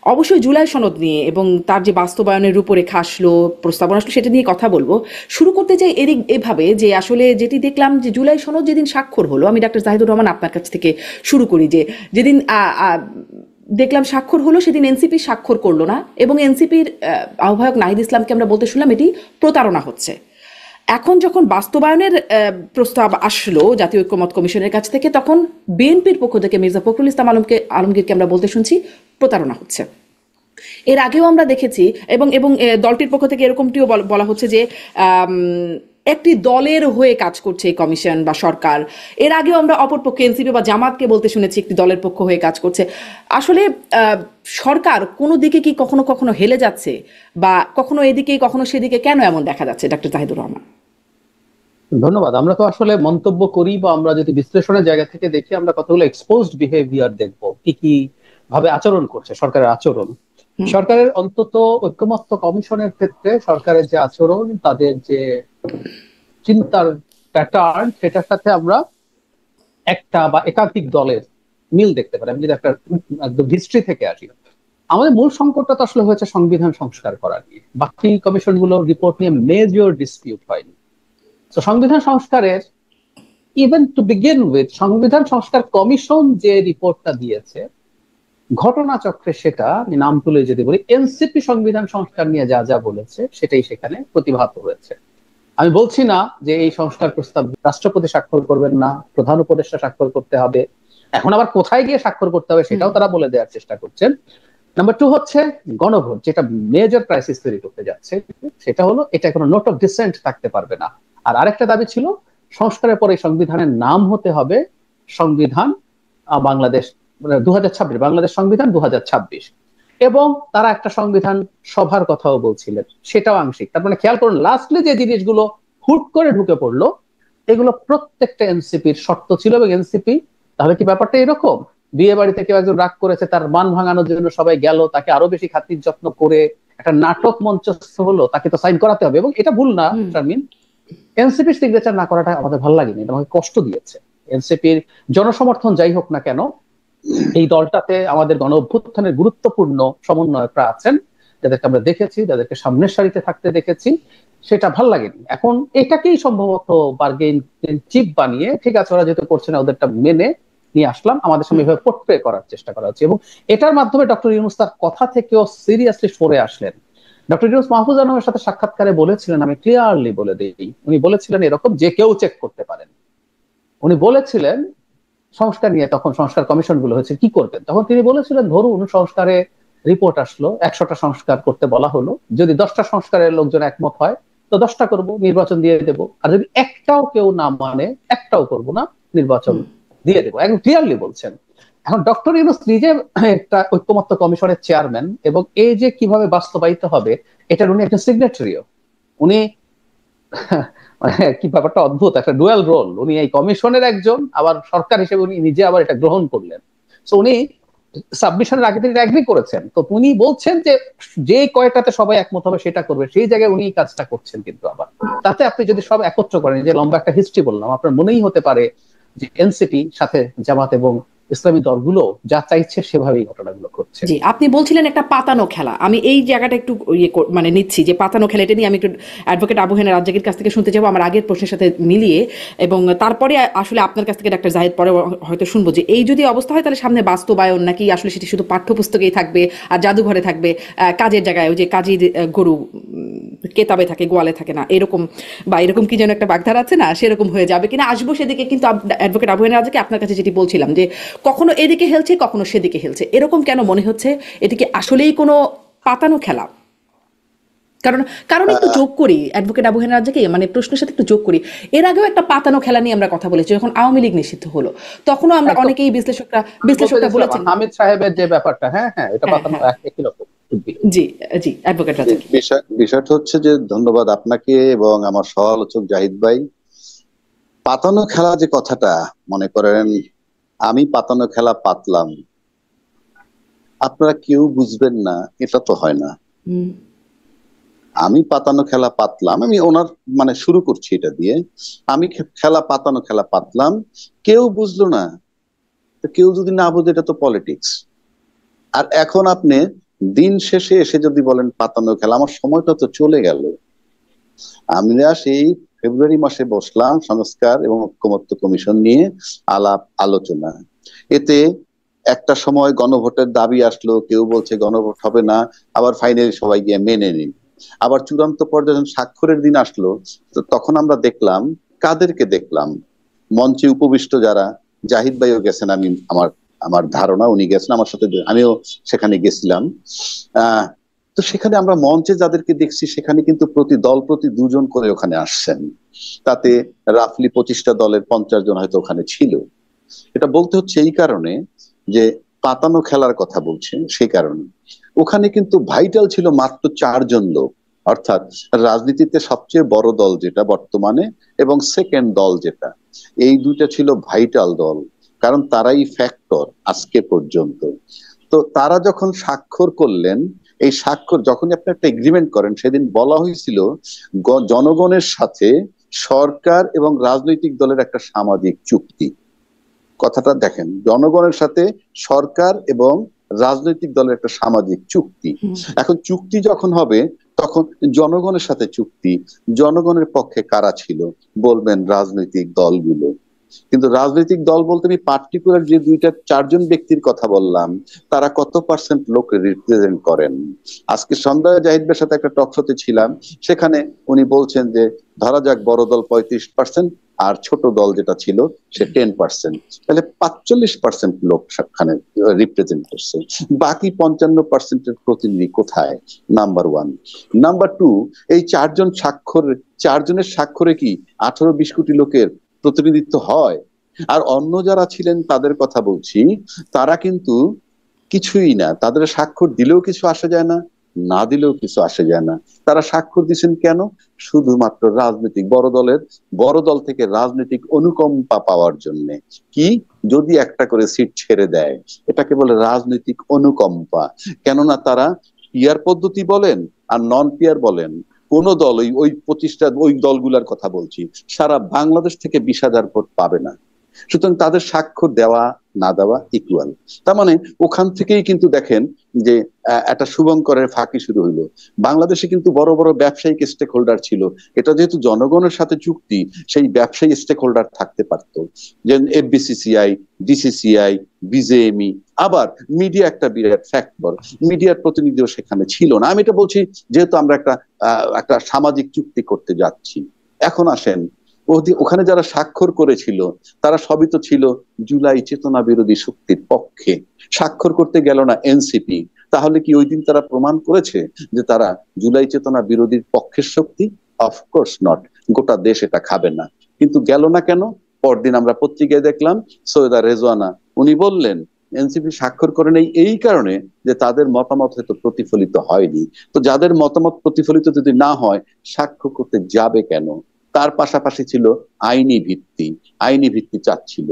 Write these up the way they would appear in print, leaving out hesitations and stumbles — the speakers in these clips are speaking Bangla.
অবশ্যই জুলাই সনদ নিয়ে এবং তার যে বাস্তবায়নের রূপরেখা আসলো, প্রস্তাবনা আসলো, সেটা নিয়ে কথা বলবো। শুরু করতে চাই এভাবে যে আসলে যেটি দেখলাম যে জুলাই সনদ যেদিন স্বাক্ষর হলো, আমি ডাক্তার জাহিদুর রহমান আপনার কাছ থেকে শুরু করি যে যেদিন দেখলাম স্বাক্ষর হলো, সেদিন এনসিপি স্বাক্ষর করলো না এবং এনসিপির আহ্বায়ক নাহিদ ইসলামকে আমরা বলতে শুনলাম এটি প্রতারণা হচ্ছে। এখন যখন বাস্তবায়নের প্রস্তাব আসলো জাতীয় ঐক্যমত কমিশনের কাছ থেকে, তখন বিএনপির পক্ষ থেকে মির্জা ফখরুল ইসলাম আলমগীরকে আমরা বলতে শুনছি প্রতারণা হচ্ছে। এর আগেও আমরা দেখেছি এবং এবং দলটির পক্ষ থেকে এরকমটিও বলা হচ্ছে যে একটি দলের হয়ে কাজ করছে এই কমিশন বা সরকার। এর আগেও আমরা অপরপক্ষে এনসিপি বা জামাতকে বলতে শুনেছি একটি দলের পক্ষ হয়ে কাজ করছে। আসলে সরকার কোনো দিকে কি কখনো কখনো হেলে যাচ্ছে, বা কখনো এদিকে কখনো সেদিকে, কেন এমন দেখা যাচ্ছে ডাক্তার জাহিদুর রহমান? ধন্যবাদ। আমরা তো আসলে মন্তব্য করি, বা আমরা যদি বিশ্লেষণের জায়গা থেকে দেখি, আমরা কতগুলো এক্সপোজড বিহেভিয়ার দেখবো, কি কি ভাবে আচরণ করছে সরকারের আচরণ। সরকারের অন্তত ঐক্যমত্য কমিশনের ক্ষেত্রে সরকারের যে আচরণ, তাদের যে চিন্তার প্যাটার্ন, সেটার সাথে আমরা একটা বা একাধিক দলের মিল দেখতে পারি। আমি যদি একটা একদম হিস্ট্রি থেকে আসি, আমাদের মূল সংকটটা তো আসলে হয়েছে সংবিধান সংস্কার করা নিয়ে। বাকি কমিশনগুলো রিপোর্ট নিয়ে মেজর ডিসপিউট হয়নি। তো সংবিধান সংস্কারের, ইভেন টু বিগিন উইথ, সংবিধান সংস্কার কমিশন যে রিপোর্টটা দিয়েছে, ঘটনাচক্রে সেটা আমি নাম তুলে যদি বলি, এনসিপি সংবিধান সংস্কার নিয়ে যা যা বলেছে সেটাই সেখানে প্রতিভাত হয়েছে। আমি বলছি না যে এই সংস্কার প্রস্তাব রাষ্ট্রপতি স্বাক্ষর করবেন না, প্রধান উপদেষ্টা স্বাক্ষর করতে হবে। এখন আবার কোথায় গিয়ে স্বাক্ষর করতে হবে সেটাও তারা বলে দেওয়ার চেষ্টা করছেন। নাম্বার 2 হচ্ছে গণভোট, যেটা মেজর ক্রাইসিস তৈরি করতে যাচ্ছে। সেটা হলো এটা কোনো নোট অফ ডিসেন্ট থাকতে পারবে না। আর আরেকটা দাবি ছিল, সংস্কারের পরে সংবিধানের নাম হতে হবে সংবিধান বাংলাদেশ, মানে 2026, বাংলাদেশ সংবিধান 2026। এবং তারা একটা সংবিধান সভার কথাও বলছিলেন, সেটাও আংশিক। তার মানে খেয়াল করুন, লাস্টলি যে জিনিসগুলো হুট করে ঢুকে পড়লো, এগুলো প্রত্যেকটা এনসিপির শর্ত ছিল। এবং এনসিপি, তাহলে কি ব্যাপারটা এরকম, বিয়ে বাড়িতে কেউ একজন রাগ করেছে, তার মান ভাঙানোর জন্য সবাই গেল, তাকে আরো বেশি খাতির যত্ন করে একটা নাটক মঞ্চস্থ হলো, তাকে তো সাইন করাতে হবে। এবং এটা ভুল না শারমিন, এনসিপির সিগনেচার না করাটা আমাদের ভালো লাগেনি, এটা আমাকে কষ্ট দিয়েছে। এনসিপির জনসমর্থন যাই হোক না কেন, এই দলটাতে আমাদের গণ অভ্যুত্থানের গুরুত্বপূর্ণ সমন্বয়করা আছেন, যাদেরকে আমরা দেখেছি, যাদেরকে সামনের সারিতে থাকতে দেখেছি, সেটা ভাল লাগেনি। এখন এটাকেই সম্ভবত বার্গেইন চিপ বানিয়ে, ঠিক আছে ওরা যেহেতু করছে না, ওদেরটা মেনে নিয়ে আসলাম, আমাদের সামনে এভাবে পোর্ট্রে করার চেষ্টা করা হচ্ছে। এবং এটার মাধ্যমে ডক্টর ইউনূস তার কথা থেকেও সিরিয়াসলি সরে আসলেন। ডক্টর ইউনূস মাহফুজ আলমের সাথে সাক্ষাৎকারে বলেছিলেন, আমি ক্লিয়ারলি বলে দিই, উনি বলেছিলেন এরকম যে কেউ চেক করতে পারেন। উনি বলেছিলেন সংস্কার নিয়ে, তখন সংস্কার কমিশন গুলো হয়েছে, কি করবেন, তখন তিনি বলেছিলেন ধরুন সংস্কারে রিপোর্ট আসলো, 100টা সংস্কার করতে বলা হলো, যদি 10টা সংস্কারের লোকজন একমত হয় তো 10টা করব, নির্বাচন দিয়ে দেব। আর যদি একটাও কেউ না মানে, একটাও করব না, নির্বাচন দিয়ে দেবো, একদম ক্লিয়ারলি বলছেন। এখন ডক্টর ইউনূস নিজে একটা ঐক্যমত্য কমিশনের চেয়ারম্যান, এবং এই যে কিভাবে বাস্তবায়িত হবে এটার উনি একটা সিগনেটারিও। উনি কি ব্যাপারটা অদ্ভুত, একটা ডুয়াল রোল, উনি এই কমিশনের একজন, আবার সরকার হিসেবে উনি নিজে আবার এটা গ্রহণ করলেন। তো উনি সাবমিশনের আগে তিনি এগ্রি করেছেন, তো উনি বলছেন যে যে কয়টাতে সবাই একমত হবে সেটা করবে, সেই জায়গায় উনি কাজটা করছেন। কিন্তু আবার তাতে আপনি যদি সব একত্র করেন, যে লম্বা একটা হিস্ট্রি বললাম, আপনার মনেই হতে পারে যে এনসিপি সাথে জামাত এবং ইসলামী দলগুলো যা চাইছে সেভাবেই ঘটনাগুলো ঘটছে। জি, আপনি বলছিলেন একটা পাতানো খেলা, আমি এই জায়গাটা একটু মানে নিচ্ছি যে পাতানো খেলা, এটা নিয়ে আমি একটু অ্যাডভোকেট আবু হেনা রাজ্জাকের কাছ থেকে শুনতে যাবো আমার আগের প্রশ্নের সাথে মিলিয়ে, এবং তারপরে আসলে আপনার কাছ থেকে ডাক্তার জাহিদ পরে হয়তো শুনবো যে এই যদি অবস্থা হয় তাহলে সামনে বাস্তবায়ন নাকি আসলে সেটি শুধু পাঠ্যপুস্তকেই থাকবে আর জাদুঘরে থাকবে, কাজের জায়গায় ওই যে কাজীর গরু কেতাবে থাকে গোয়ালে থাকে না, এরকম বা এরকম কি যেন একটা বাগধারা আছে না, সেরকম হয়ে যাবে কিনা, আসবো সেদিকে। কিন্তু অ্যাডভোকেট আবু হেনা রাজ্জাক, আপনার কাছে যেটি বলছিলাম যে কখনো এদিকে হেলছে কখনো সেদিকে হেলছে, এরকম কেন মনে হচ্ছে? এটিকে আসলেই কোনো পাতানো খেলা? কারণ কারণ একটু যোগ করি অ্যাডভোকেট আবু হেনা রাজ্জাকে, মানে প্রশ্নের সাথে একটু যোগ করি। এর আগেও একটা পাতানো খেলা নিয়ে আমরা কথা বলেছি, যখন আওয়ামী লীগ নিষিদ্ধ হলো, তখনও আমরা অনেকেই বিশ্লেষকরা বলেছেন হামিদ সাহেবের যে ব্যাপারটা, হ্যাঁ হ্যাঁ, এটা হ্যাঁ পাতানো হ্যাঁ, একই রকম। জি জি অ্যাডভোকেট রাজ্জাক। বিষয়টা হচ্ছে যে, ধন্যবাদ আপনাকে এবং আমার সহ-আলোচক জাহিদ ভাই। পাতানো খেলা যে কথাটা, মনে করেন আমি পাতানো খেলা পাতলাম, আপনারা কেউ বুঝবেন না, এটা তো হয় না। আমি পাতানো খেলা পাতলাম, আমি ওনার মানে শুরু করছি এটা দিয়ে, আমি পাতানো খেলা পাতলাম, কেউ বুঝলো না। কেউ যদি না বুঝে, এটা তো পলিটিক্স। আর এখন আপনি দিন শেষে এসে যদি বলেন পাতানো খেলা, আমার সময়টা তো চলে গেল। আমরা সেই ফেব্রুয়ারি মাসে বসলাম সংস্কার এবং ঐকমত্য কমিশন নিয়ে আলাপ আলোচনা। এতে একটা সময় গণভোটের দাবি আসলো, কেউ বলছে গণভোট হবে না, আবার ফাইনালি সবাই গিয়ে মেনে নিন। আবার চূড়ান্ত পর্যায়ে যখন স্বাক্ষরের দিন আসলো, তো তখন আমরা দেখলাম, কাদেরকে দেখলাম, মঞ্চে উপবিষ্ট যারা, জাহিদ ভাইও গেছেন, আমি আমার ধারণা উনি গেছেন আমার সাথে, আমিও সেখানে গেছিলাম। তো সেখানে আমরা মঞ্চে যাদেরকে দেখছি সেখানে কিন্তু প্রতি দল প্রতি 2 জন করে ওখানে আসছেন। তাতে রাফলি 25টা দলের 50 জন হয়তো ওখানে ছিল। এটা বলতে হচ্ছে এই কারণে যে পাতানো খেলার কথা বলছেন, সেই কারণে ওখানে কিন্তু ভাইটাল ছিল মাত্র 4 জন লোক। অর্থাৎ রাজনীতিতে সবচেয়ে বড় দল যেটা বর্তমানে এবং সেকেন্ড দল যেটা, এই দুইটা ছিল ভাইটাল দল, কারণ তারাই ফ্যাক্টর আজকে পর্যন্ত। তো তারা যখন স্বাক্ষর করলেন, এই স্বাক্ষর যখন আপনি একটা এগ্রিমেন্ট করেন, সেদিন বলা হয়েছিল জনগণের সাথে সরকার এবং রাজনৈতিক দলের একটা সামাজিক চুক্তি। কথাটা দেখেন, জনগণের সাথে সরকার এবং রাজনৈতিক দলের একটা সামাজিক চুক্তি। এখন চুক্তি যখন হবে তখন জনগণের সাথে চুক্তি, জনগণের পক্ষে কারা ছিল বলবেন রাজনৈতিক দলগুলো। কিন্তু রাজনৈতিক দল বলতে আমি পার্টিকুলার যে 2-4 জন ব্যক্তির কথা বললাম, তারা কত পার্সেন্ট লোক রিপ্রেজেন্ট করেন? আজকে সন্ধ্যায় জাহিদ ভাইয়ের সাথে একটা টক শোতে ছিলাম, সেখানে উনি বলছেন যে ধরা যাক বড় দল 35% আর ছোট দল যেটা ছিল সে 10%, তাহলে 45% লোক সেখানে রিপ্রেজেন্ট করছে। বাকি 55%-এর প্রতিনিধি কোথায়? নাম্বার 1। নাম্বার 2, এই 4 জনের স্বাক্ষরে কি 18-20 কোটি লোকের প্রতিনিধিত্ব হয়? আর অন্য যারা ছিলেন তাদের কথা বলছি, তারা কিন্তু কিছুই না, তাদের স্বাক্ষর দিলেও কিছু আসে যায় না, না দিলেও কিছু আসে যায় না। তারা স্বাক্ষর দিচ্ছেন কেন? শুধুমাত্র রাজনৈতিক বড় দল থেকে রাজনৈতিক অনুকম্পা পাওয়ার জন্য। কি? যদি একটা করে সিট ছেড়ে দেয়, এটাকে বলে রাজনৈতিক অনুকম্পা। কেননা তারা পিয়ার পদ্ধতি বলেন আর নন পিয়ার বলেন, কোন দল ওই 25টা ওই দলগুলার কথা বলছি, সারা বাংলাদেশ থেকে 20,000 ভোট পাবে না। সুতরাং তাদের স্বাক্ষর দেওয়া না দেওয়া ইকুয়াল। তার মানে ওখান থেকেই কিন্তু দেখেন যে একটা শুভঙ্করের ফাঁকি শুরু হইলো। বাংলাদেশে কিন্তু বড় বড় ব্যবসায়িক স্টেক হোল্ডার ছিল, এটা যেহেতু জনগণের সাথে চুক্তি, সেই ব্যবসায়ী স্টেক হোল্ডার থাকতে পারতো, যে এফবিসিসিআই, ডিসিসিআই, বিজেএমই। আবার মিডিয়া একটা বিরাট ফ্যাক্টর, মিডিয়ার প্রতিনিধিও সেখানে ছিল না। আমি এটা বলছি যেহেতু আমরা একটা সামাজিক চুক্তি করতে যাচ্ছি। এখন আসেন, ওখানে যারা স্বাক্ষর করেছিল তারা সবই তো ছিল জুলাই চেতনা বিরোধী শক্তির পক্ষে। স্বাক্ষর করতে গেল না এনসিপি, তাহলে কি ওই দিন তারা প্রমাণ করেছে যে তারা জুলাই চেতনা বিরোধীর পক্ষের শক্তি? Of course not. গোটা দেশ এটা খাবে না। কিন্তু গেল না কেন? পরদিন আমরা পত্রিকায় দেখলাম সৈয়দা রেজওয়ানা উনি বললেন এনসিপি স্বাক্ষর করে নেই এই কারণে যে তাদের মতামত হয়তো প্রতিফলিত হয়নি। তো যাদের মতামত প্রতিফলিত যদি না হয়, স্বাক্ষর করতে যাবে কেন? তার পাশাপাশি ছিল আইনি ভিত্তি চাচ্ছিল।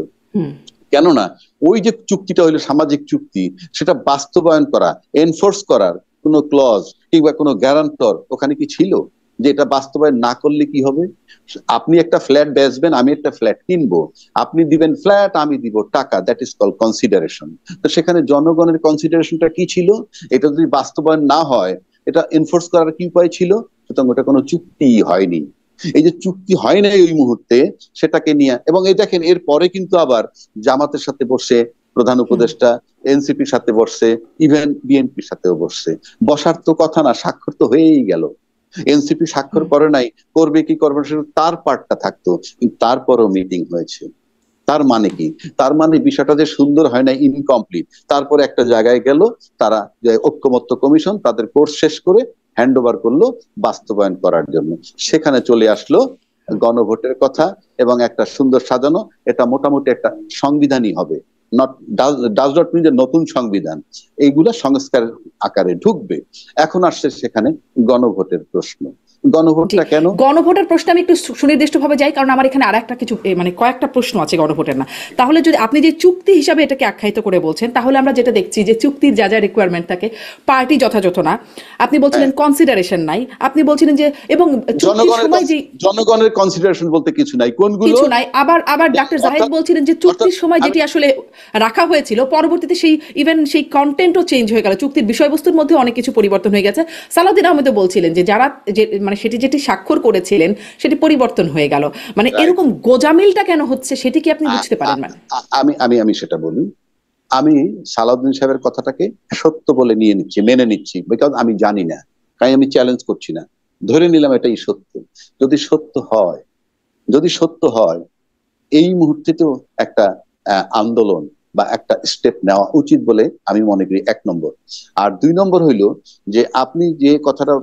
কেননা ওই যে চুক্তিটা হইলো সামাজিক চুক্তি, সেটা বাস্তবায়ন করা, এনফোর্স করার কোন ক্লজ কিংবা কোনো গ্যারান্টর ওখানে কি ছিল? যে এটা বাস্তবায়ন না করলে কি হবে? আপনি একটা ফ্ল্যাট বেচবেন, আমি একটা ফ্ল্যাট কিনবো, আপনি দিবেন ফ্ল্যাট, আমি দিব টাকা, দ্যাট ইজ কল কনসিডারেশন। তো সেখানে জনগণের কনসিডারেশনটা কি ছিল? এটা যদি বাস্তবায়ন না হয়, এটা এনফোর্স করার কি উপায় ছিল? সুতরাং ওটা কোনো চুক্তি হয়নি। এই যে চুক্তি হয় নাই ওই মুহূর্তে, সেটাকে নিয়ে, এবং এই দেখেন এর পরে কিন্তু আবার জামাতের সাথে বসে প্রধান উপদেষ্টা, এনসিপির সাথে বসছে, ইভেন বিএনপির সাথেও বসছে। বসার তো কথা না, স্বাক্ষর তো হয়েই গেল। এনসিপি স্বাক্ষর করে নাই, করবে কি করবে সেটা তার পার্টটা থাকতো, কিন্তু তারপরও মিটিং হয়েছে। তার মানে কি? তার মানে বিষয়টা যে সুন্দর হয় না, ইনকমপ্লিট। তারপরে একটা জায়গায় গেল, তারা যে ঐকমত্য কমিশন তাদের কোর্স শেষ করে হ্যান্ড ওভার করলো বাস্তবায়ন করার জন্য। সেখানে চলে আসলো গণভোটের কথা এবং একটা সুন্দর সাজানো, এটা মোটামুটি একটা সংবিধানই হবে, ডাজ নট মিন যে নতুন সংবিধান, এইগুলা সংস্কার আকারে ঢুকবে। এখন আসছে সেখানে গণভোটের প্রশ্ন। গণভোটটা কেন? গণভোটের প্রশ্ন আমি একটু সুনির্দিষ্টভাবে যাই, কারণ আমার এখানে আরেকটা কিছু মানে কয়েকটা প্রশ্ন আছে গণভোটের না। তাহলে যদি আপনি যে চুক্তি হিসাবে এটাকে আখ্যায়িত করে বলছেন, তাহলে আমরা যেটা দেখছি যে চুক্তির যা যা রিকোয়ারমেন্ট থাকে, পার্টি যথাযথ না, আপনি বলছিলেন কনসিডারেশন নাই, আপনি বলছিলেন যে, এবং জনগণের কনসিডারেশন বলতে কিছু নাই, কোনগুলো কিছু নাই। আবার ডাক্তার জাহিদ বলছিলেন যে চুক্তির সময় যেটি আসলে রাখা হয়েছিল, পরবর্তীতে সেই ইভেন সেই কন্টেন্টও চেঞ্জ হয়ে গেল, চুক্তির বিষয়বস্তুর মধ্যে অনেক কিছু পরিবর্তন হয়ে গেছে। সালাউদ্দিন আহমেদও বলছিলেন যে যারা মানে সেটি যেটি স্বাক্ষর করেছিলেন সেটি পরিবর্তন হয়ে গেল। মানে এরকম গোজামিলটা কেন হচ্ছে সেটি কি আপনি বুঝতে পারেন? মানে আমি আমি আমি সেটা বলি, আমি সালাউদ্দিন সাহেবের কথাটাকে সত্য বলে নিয়ে নিচ্ছি, মেনে নিচ্ছি, বিকজ আমি জানি না, তাই আমি চ্যালেঞ্জ করছি না, ধরে নিলাম এটাই সত্য। যদি সত্য হয়, যদি সত্য হয়, এই মুহূর্তে তো একটা আন্দোলন বা একটা স্টেপ নেওয়া উচিত বলে আমি মনে করি, 1 নম্বর। আর 2 নম্বর হইলো যে আপনি যে কথাটা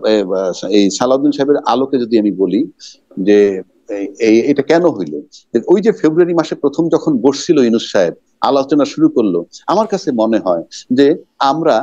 এই সালাউদ্দিন সাহেবের আলোকে যদি আমি বলি যে এটা কেন হইলো, ওই যে ফেব্রুয়ারি মাসে প্রথম যখন বসছিল ইউনূস সাহেব, আলোচনা শুরু করলো, আমার কাছে মনে হয় যে আমরা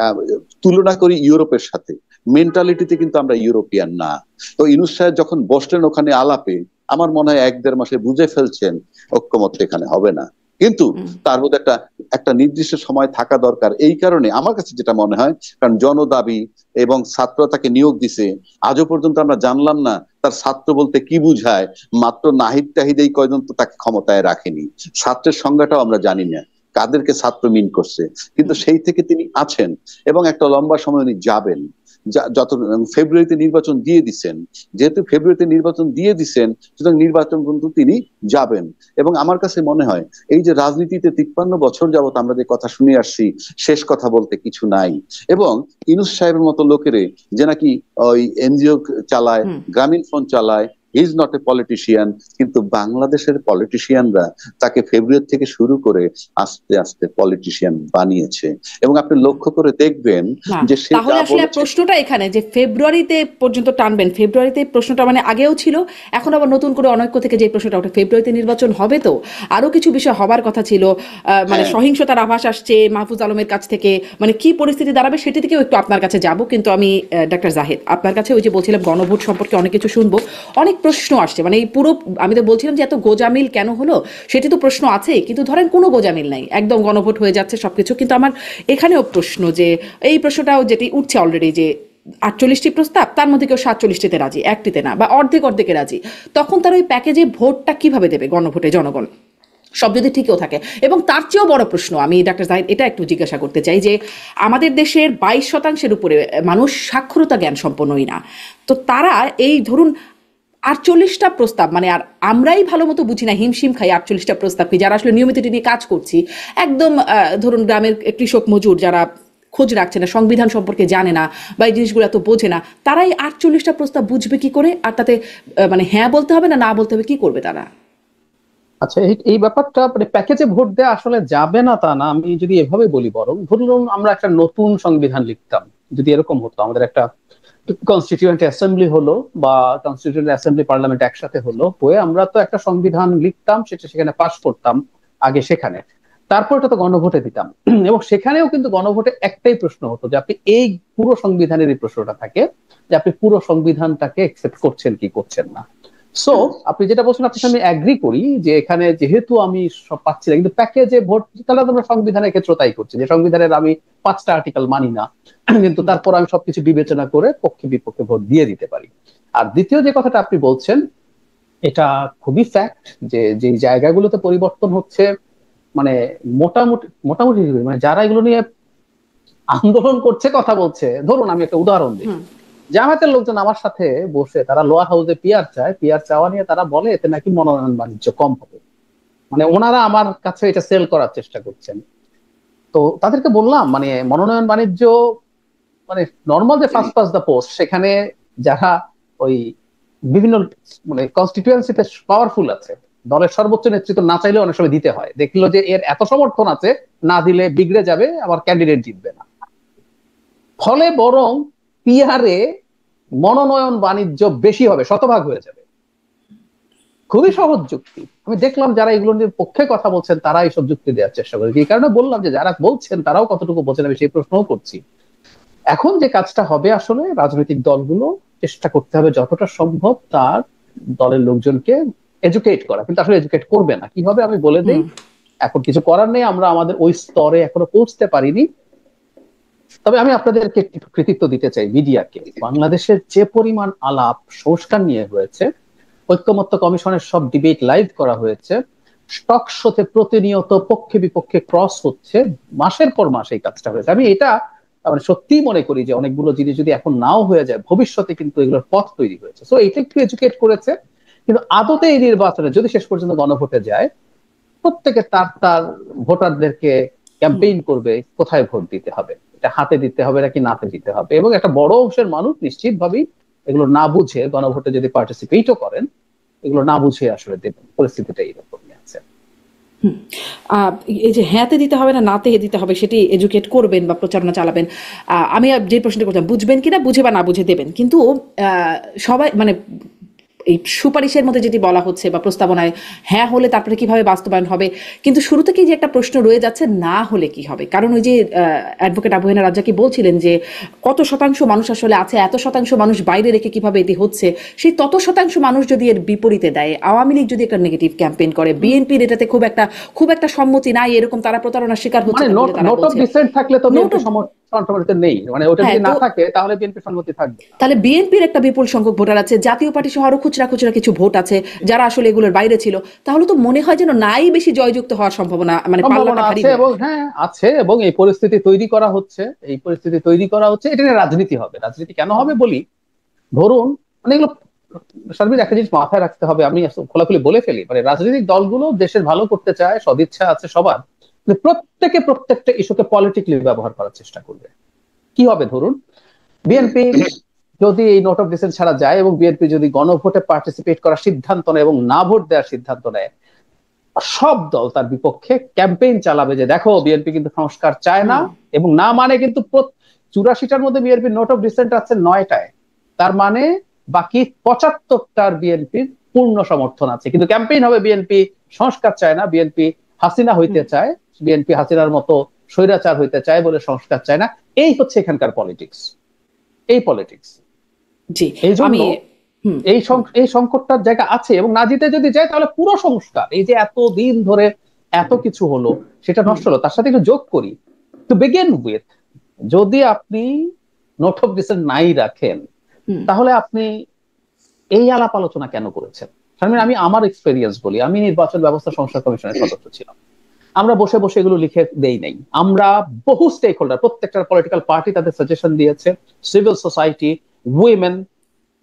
আহ, তুলনা করি ইউরোপের সাথে, মেন্টালিটিতে কিন্তু আমরা ইউরোপিয়ান না। তো ইউনূস সাহেব যখন বসলেন ওখানে আলাপে, আমার মনে হয় 1-1.5 মাসে বুঝে ফেলছেন ঐক্যমত এখানে হবে না। কিন্তু তার মধ্যে একটা একটা নির্দিষ্ট সময় থাকা দরকার। এই কারণে আমার কাছে যেটা মনে হয়, কারণ জনদাবি এবং ছাত্ররা তাকে নিয়োগ দিছে, আজও পর্যন্ত আমরা জানলাম না তার ছাত্র বলতে কি বুঝায়। মাত্র নাহিদ তাহিদ এই কয়জন তো তাকে ক্ষমতায় রাখেনি, ছাত্রের সংজ্ঞাটাও আমরা জানি না কাদেরকে ছাত্র মিন করছে, কিন্তু সেই থেকে তিনি আছেন এবং একটা লম্বা সময় উনি যাবেন। যত ফেব্রুয়ারিতে নির্বাচন দিয়ে দিচ্ছেন, যেহেতু ফেব্রুয়ারিতে নির্বাচন দিয়ে দিচ্ছেন, সুতরাং নির্বাচন কিন্তু তিনি যাবেন। এবং আমার কাছে মনে হয় এই যে রাজনীতিতে 53 বছর যাবত আমরা যে কথা শুনে আসছি, শেষ কথা বলতে কিছু নাই। এবং ইউনূস সাহেবের মতো লোকেরে যে নাকি ওই এনজিও চালায়, গ্রামীণ ফোন চালায়, he is not a politician, কিন্তু বাংলাদেশের পলিটিশিয়ানরা তাকে ফেব্রুয়ারি থেকে শুরু করে আস্তে আস্তে পলিটিশিয়ান বানিয়েছে। এবং আপনি লক্ষ্য করে দেখবেন যে সে তাহলে আসলে প্রশ্নটা এখানে যে ফেব্রুয়ারিতে পর্যন্ত টানবেন, ফেব্রুয়ারিতে প্রশ্নটা মানে আগেও ছিল, এখন আবার নতুন করে অনৈক্য থেকে যে প্রশ্নটা ওঠে, ফেব্রুয়ারিতে নির্বাচন হবে, তো আরো কিছু বিষয় হবার কথা ছিল, মানে সহিংসতার আভাস আসছে মাহফুজ আলমের কাছ থেকে, মানে কি পরিস্থিতি দাঁড়াবে সেটি থেকেও একটু আপনার কাছে যাব। কিন্তু আমি ডাক্তার জাহিদ আপনার কাছে ওই যে বলছিলাম গণভোট সম্পর্কে অনেক কিছু শুনবো, অনেক প্রশ্ন আসছে, মানে এই পুরো আমি তো বলছিলাম যে এত গোজামিল কেন হলো, সেটি তো প্রশ্ন আছে, কিন্তু ধরেন কোনো গোজামিল নাই, একদম গণভোট হয়ে যাচ্ছে সবকিছু। কিন্তু আমার এখানেও প্রশ্ন, যে এই প্রশ্নটাও যেটি উঠছে অলরেডি, যে 48টি প্রস্তাব, তার মধ্যে কেউ 47টিতে রাজি, একটিতে না, বা অর্ধেকে রাজি, তখন তার ওই প্যাকেজে ভোটটা কিভাবে দেবে গণভোটে জনগণ, সব যদি ঠিকও থাকে। এবং তার চেয়েও বড় প্রশ্ন আমি ডাক্তার জাহিদ এটা একটু জিজ্ঞাসা করতে চাই, যে আমাদের দেশের 22% উপরে মানুষ সাক্ষরতা জ্ঞান সম্পন্নই না, তো তারা এই ধরুন 48টা প্রস্তাব, মানে আর আমরাই ভালো মতো বুঝি না, হিমশিম খাই 48টা প্রস্তাব কি, যারা আসলে নিয়মিত নিয়ে কাজ করছি, একদম ধরুন গ্রামের কৃষক মজুর যারা খোঁজ রাখছে না, সংবিধান সম্পর্কে জানে না, বা এই জিনিসগুলো এত বোঝে না, তারাই 48টা প্রস্তাব বুঝবে কি করে, আর তাতে মানে হ্যাঁ বলতে হবে না বলতে হবে, কি করবে তারা? আচ্ছা, এই ব্যাপারটা মানে প্যাকেজে ভোট দেওয়া আসলে যাবে না তা না, আমি যদি এভাবে বলি, বরং ধরুন আমরা একটা নতুন সংবিধান লিখতাম, যদি এরকম হতো, আমাদের একটা কনস্টিটিউয়েন্ট অ্যাসেম্বলি হলো বা কনস্টিটিউয়েন্ট অ্যাসেম্বলি পার্লামেন্ট একসাথে হয়ে আমরা তো একটা সংবিধান লিখতাম, সেটা সেখানে পাশ করতাম আগে সেখানে, তারপর এটা তো গণভোটে দিতাম। এবং সেখানেও কিন্তু গণভোটে একটাই প্রশ্ন হতো, যে আপনি এই পুরো সংবিধানের এই প্রশ্নটা থাকে যে আপনি পুরো সংবিধানটাকে একসেপ্ট করছেন কি করছেন না। সো আপনি যেটা বলছেন, আপনার সাথে আমি অ্যাগ্রি করি যে এখানে যেহেতু আমি সব পাচ্ছি না, কিন্তু প্যাকেজে ভোট, তাহলে আমরা সংবিধানের ক্ষেত্রে তাই করছি, যে সংবিধানের আমি 5টা আর্টিকেল মানি না, কিন্তু তারপর আমি সবকিছু বিবেচনা করে পক্ষে বিপক্ষে ভোট দিয়ে দিতে পারি। আর দ্বিতীয় যে কথাটা আপনি বলছেন, এটা খুবই ফ্যাক্ট যে যে জায়গাগুলোতে পরিবর্তন হচ্ছে, মানে মোটামুটি মোটামুটি মানে যারা এগুলো নিয়ে আন্দোলন করছে, কথা বলছে, ধরুন আমি একটা উদাহরণ দিই, জামায়াতের লোকজন আমার সাথে বসে তারা লোয়ার হাউসে পিআর চায়, পিআর চাওয়া নিয়ে তারা বলে এতে নাকি মনোনয়ন বাণিজ্য কম হবে, মানে ওনারা আমার কাছে এটা সেল করার চেষ্টা করছেন। তো তাদেরকে বললাম, মানে মনোনয়ন বাণিজ্য মানে নর্মাল যে ফার্স্ট পাস দা পোস্ট, সেখানে যারা ওই বিভিন্ন মানে কনস্টিটিউয়েন্সিতে পাওয়ারফুল আছে, দলের সর্বোচ্চ নেতৃত্ব না চাইলে অনেক সময় দিতে হয়, দেখলো যে এর এত সমর্থন আছে, না দিলে বিগড়ে যাবে, আবার ক্যান্ডিডেট জিতবে না, ফলে বরং পিআরে মনোনয়ন বাণিজ্য বেশি হবে, শতভাগ হয়ে যাবে। খুবই সহজ যুক্তি। আমি দেখলাম যারা এগুলো নিয়ে পক্ষে কথা বলছেন তারা এইসব যুক্তি দেওয়ার চেষ্টা করে, এই কারণে বললাম যে যারা বলছেন তারাও কতটুকু বোঝেন, আমি সেই প্রশ্নও করছি। এখন যে কাজটা হবে, আসলে রাজনৈতিক দলগুলো চেষ্টা করতে হবে যতটা সম্ভব তার দলের লোকজনকে এডুকেট করা, কিন্তু আসলে এডুকেট করবে না, কিভাবে আমি বলে দেই, এখন কিছু করার নেই, আমরা আমাদের ওই স্তরে এখনো পৌঁছতে পারিনি। তবে আমি আপনাদেরকে একটু কৃতিত্ব দিতে চাই মিডিয়াকে, বাংলাদেশের যে পরিমাণ আলাপ সংস্কার নিয়ে হয়েছে, ঐক্যমত্য কমিশনের সব ডিবেট লাইভ করা হয়েছে, টক শোতে প্রতিনিয়ত পক্ষে বিপক্ষে ক্রস হচ্ছে, মাসের পর মাস এই কাজটা হয়েছে। আমি এটা মানে সত্যিই মনে করি যে অনেকগুলো জিনিস যদি এখন নাও হয়ে যায়, ভবিষ্যতে কিন্তু এগুলোর পথ তৈরি হয়েছে। সো এটা একটু এডুকেট করেছে, কিন্তু আদতে এই নির্বাচনে যদি শেষ পর্যন্ত গণভোটে যায়, প্রত্যেকে তার তার ভোটারদেরকে ক্যাম্পেইন করবে কোথায় ভোট দিতে হবে, এটা হাতে দিতে হবে নাকি নাতে দিতে হবে। এবং একটা বড় অংশের মানুষ নিশ্চিতভাবেই এগুলো না বুঝে গণভোটে যদি পার্টিসিপেটও করেন, এগুলো না বুঝে আসলে দেবেন। পরিস্থিতিটা এইরকমই আছে। এই যে হ্যাঁতে দিতে হবে না নাতে দিতে হবে সেটি এডুকেট করবেন বা প্রচারণা চালাবেন। আমি যে প্রশ্নটা করতাম, বুঝবেন কিনা, বুঝে বা না বুঝে দেবেন, কিন্তু সবাই মানে এই সুপারিশের মধ্যে যেটি বলা হচ্ছে বা প্রস্তাবনায় হ্যাঁ হলে তারপরে কিভাবে বাস্তবায়ন হবে, কিন্তু শুরু থেকেই যে একটা প্রশ্ন রয়ে যাচ্ছে না হলে কি হবে। কারণ ওই যে অ্যাডভোকেট আবু হেনা রাজ্জাকি বলছিলেন যে কত শতাংশ মানুষ আসলে আছে, এত শতাংশ মানুষ বাইরে রেখে কিভাবে এটি হচ্ছে, সেই তত শতাংশ মানুষ যদি এর বিপরীতে দেয়, আওয়ামী লীগ যদি একটা নেগেটিভ ক্যাম্পেইন করে, বিএনপির এটাতে খুব একটা সম্মতি নাই, এরকম তারা প্রতারণার শিকার হচ্ছে মানে না বলে তারা নোট অফ বলছে। ডিসেন্ট থাকলে তো বিএনপি সমর্থন নেই, মানে ওটা যদি হ্যাঁ, না তো থাকে তাহলে বিএনপি সম্মতি থাকবে না। তাহলে বিএনপির একটা বিপুল সংখ্যক ভোটার আছে, জাতীয় পার্টি সহ আরো খুচরা খুচরা কিছু ভোট আছে যারা আসলে এগুলোর বাইরে ছিল, তাহলে তো মনে হয় যেন নাই বেশি জয়যুক্ত হওয়ার সম্ভাবনা, মানে পাল্লাটা ভারী আছে হয়ে এবং হ্যাঁ আছে, এবং এই পরিস্থিতি তৈরি করা হচ্ছে, এই পরিস্থিতি তৈরি করা হচ্ছে। এটা নিয়ে রাজনীতি হবে। রাজনীতি কেন হবে বলি, ধরুন মানে এগুলো সার্বিক একটা জিনিস মাথায় রাখতে হবে, আমি খোলাখুলি বলে ফেলি, মানে রাজনৈতিক দলগুলো দেশের ভালো করতে চায়, সদিচ্ছা আছে সবার, কিন্তু প্রত্যেকে প্রত্যেকটা ইস্যুকে পলিটিক্যালি ব্যবহার করার চেষ্টা করবে। কি হবে, ধরুন বিএনপি যদি এই নোট অফ ডিসেন্ট ছাড়া যায় এবং বিএনপি যদি গণভোটে পার্টিসিপেট করার সিদ্ধান্ত নেয় এবং না ভোট দেওয়ার সিদ্ধান্ত নেয়, সব দল তার বিপক্ষে ক্যাম্পেইন চালাবে যে দেখো বিএনপি কিন্তু সংস্কার চায় না, এবং না মানে কিন্তু 84টার মধ্যে বিএনপি নোট অফ ডিসেন্ট আছে 9টায়, তার মানে বাকি 75টার বিএনপির পূর্ণ সমর্থন আছে। কিন্তু ক্যাম্পেইন হবে বিএনপি সংস্কার চায় না, বিএনপি হাসিনা হইতে চায়, বিএনপি হাসিনার মতো স্বৈরাচার হইতে চায় বলে সংস্কার চায় না। এই হচ্ছে এখানকার পলিটিক্স, এই পলিটিক্স। জি, এই জন্য আমি এই সংকটটার জায়গা আছে, এবং না জিতে যদি যায় তাহলে পুরো সংস্কার, এই যে এত দিন ধরে এত কিছু হলো সেটা নষ্ট হলো। তার সাথে একটু যোগ করি, টু বিগিন উইথ, যদি আপনি নোট অফ ডিসেন্ট নাই রাখেন, তাহলে আপনি এই আলাপ আলোচনা কেন করেছেন? আমি আমার এক্সপেরিয়েন্স বলি, আমি নির্বাচন ব্যবস্থা সংস্কার কমিশনের সদস্য ছিলাম। আমরা বসে বসে এগুলো লিখে দেই নাই, আমরা বহু স্টেক হোল্ডার, প্রত্যেকটা পলিটিক্যাল পার্টি তাদের সাজেশন দিয়েছে, civil society, women,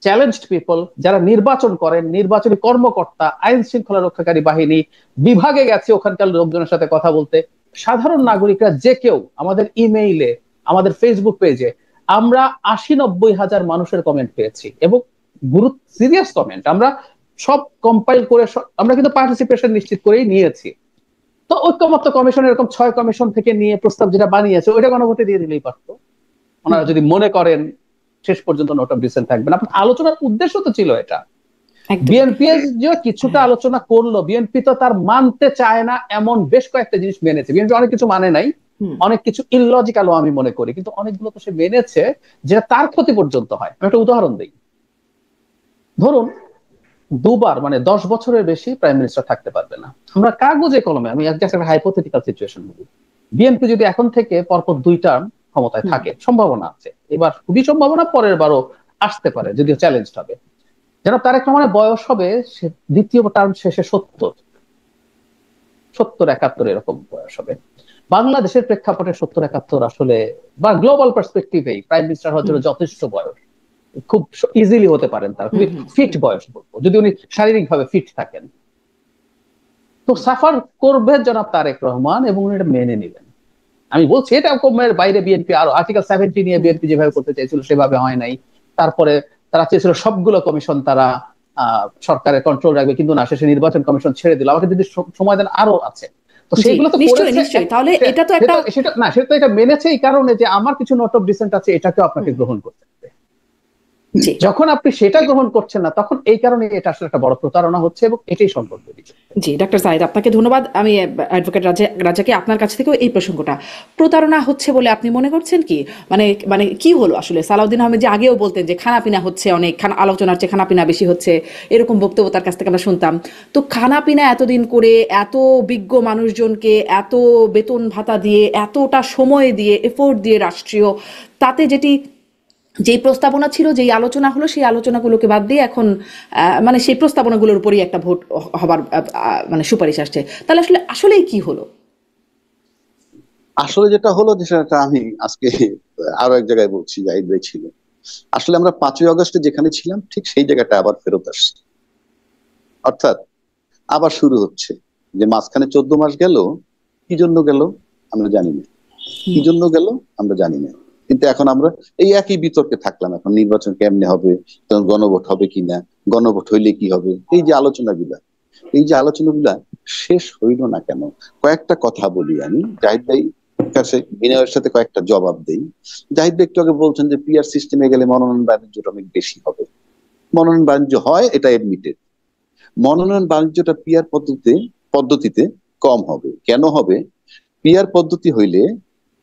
challenged people, যারা নির্বাচন করেন, নির্বাচনী কর্মকর্তা, আইন শৃঙ্খলা রক্ষাকারী বাহিনী বিভাগে গেছে ওখানকার লোকজনের সাথে কথা বলতে, সাধারণ নাগরিকরা যে কেউ, আমাদের ইমেইলে, আমাদের ফেসবুক পেজে আমরা 80-90 হাজার মানুষের কমেন্ট পেয়েছি, এবং গুরুত্ব সিরিয়াস কমেন্ট, আমরা সব কম্পাইল করে আমরা কিন্তু পার্টিসিপেশন নিশ্চিত করেই নিয়েছি। তো ঐক্যমত্য কমিশন এরকম 6 কমিশন থেকে নিয়ে প্রস্তাব যেটা বানিয়েছে ওইটা গণভোটে দিয়ে দিলেই পারতো, ওনারা যদি মনে করেন শেষ পর্যন্ত নোট অফ ডিসেন্ট থাকবে না। আলোচনার উদ্দেশ্য তো ছিল এটা। বিএনপি যে কিছুটা আলোচনা করলো, বিএনপি তো তার মানতে চায় না এমন বেশ কয়েকটা জিনিস মেনেছে। বিএনপি অনেক কিছু মানে নাই, অনেক কিছু ইললজিক্যালও আমি মনে করি, কিন্তু অনেকগুলো তো সে মেনেছে যেটা তার ক্ষতি পর্যন্ত হয়। আমি একটা উদাহরণ দিই, ধরুন দুবার মানে 10 বছরের বেশি প্রাইম মিনিস্টার থাকতে পারবে না। আমরা কাগজে কলমে, আমি একটা হাইপোথেটিক্যাল সিচুয়েশন বলি, বিএনপি যদি এখন থেকে পরপর 2 টার্ম ক্ষমতায় থাকে, সম্ভাবনা আছে, এবার খুবই সম্ভাবনা, পরের বারও আসতে পারে যদিও চ্যালেঞ্জ হবে, যেন তারেক রহমানের বয়স হবে দ্বিতীয় টার্ম শেষে 70-71 এরকম বয়স হবে। বাংলাদেশের প্রেক্ষাপটে 70-71 আসলে, বা গ্লোবাল পার্সপেক্টিভে প্রাইম মিনিস্টার হওয়ার জন্য যথেষ্ট বয়স, খুব ইজিলি হতে পারেন, তার খুবই ফিট বয়স বলবো, যদি উনি শারীরিকভাবে ফিট থাকেন। তো সাফার করবে জনাব তারেক রহমান, এবং উনি এটা মেনে নিবেন। আমি বলছি এটা কমের বাইরে বিএনপি আরো আর্টিকেল 70 নিয়ে বিএনপি যেভাবে করতে চাইছিল সেভাবে হয় নাই। তারপরে তারা চেয়েছিল সবগুলো কমিশন তারা সরকারের কন্ট্রোল রাখবে, কিন্তু না, শেষে নির্বাচন কমিশন ছেড়ে দিল। আমাকে যদি সময় দেন আরো আছে, তো সেগুলো তো নিশ্চয়ই। তাহলে এটা তো একটা সেটা না, সেটা তো এটা মেনেছে এই কারণে যে আমার কিছু নোট অফ ডিসেন্ট আছে, এটাকেও আপনাকে গ্রহণ করতে হবে। যখন আপনি সেটা গ্রহণ করছেন না, তখন এই কারণে এটা আসলে একটা বড় প্রতারণা হচ্ছে, এবং এটাই সংকট তৈরি করছে। জি, ডাক্তার জাহিদ, আপনাকে ধন্যবাদ। আমি অ্যাডভোকেট রাজাকে আপনার কাছ থেকেও এই প্রসঙ্গটা, প্রতারণা হচ্ছে বলে আপনি মনে করছেন কি? মানে কি হলো আসলে? সালাউদ্দিন আহমেদ যে আগেও বলতেন যে খানাপিনা হচ্ছে, অনেক আলোচনার চেয়ে খানাপিনা বেশি হচ্ছে, এরকম বক্তব্য তার কাছ থেকে আমরা শুনতাম। তো খানাপিনা এতদিন করে, এত বিজ্ঞ মানুষজনকে এত বেতন ভাতা দিয়ে, এতটা সময় দিয়ে, এফোর্ট দিয়ে রাষ্ট্রীয়, তাতে যেটি যেই প্রস্তাবনা ছিল, যেই আলোচনা হলো, সেই আলোচনাগুলোকে বাদ দিয়ে এখন মানে সেই প্রস্তাবনাগুলোর উপরেই একটা ভোট হবার মানে সুপারিশ আসছে। তাহলে আসলেই কি হলো? আসলে যেটা হলো যে সেটা আমি আজকে আরো এক জায়গায় বলছি, জাহিদ ভাই ছিল, আসলে আমরা 5ই আগস্টে যেখানে ছিলাম ঠিক সেই জায়গাটা আবার ফেরত আসছি। অর্থাৎ আবার শুরু হচ্ছে যে মাঝখানে 14 মাস গেল, কি জন্য গেল আমরা জানি না, কি জন্য গেল আমরা জানি না। কিন্তু এখন আমরা এই একই বিতর্কে থাকলাম, এখন নির্বাচন কেমনে হবে, তখন গণভোট হবে কিনা, গণভোট হইলে কি হবে, এই যে আলোচনাগুলা শেষ হইল না কেন? কয়েকটা কথা বলি আমি, জাহিদ ভাই কাছে বিনয়ের সাথে কয়েকটা জবাব দেই। জাহিদ ভাই একটু আগে বলছেন যে পিআর সিস্টেমে গেলে মনোনয়ন বাণিজ্যটা অনেক বেশি হবে। মনোনয়ন বাণিজ্য হয়, এটা এডমিটেড। মনোনয়ন বাণিজ্যটা পিআর পদ্ধতিতে কম হবে। কেন হবে? পিআর পদ্ধতি হইলে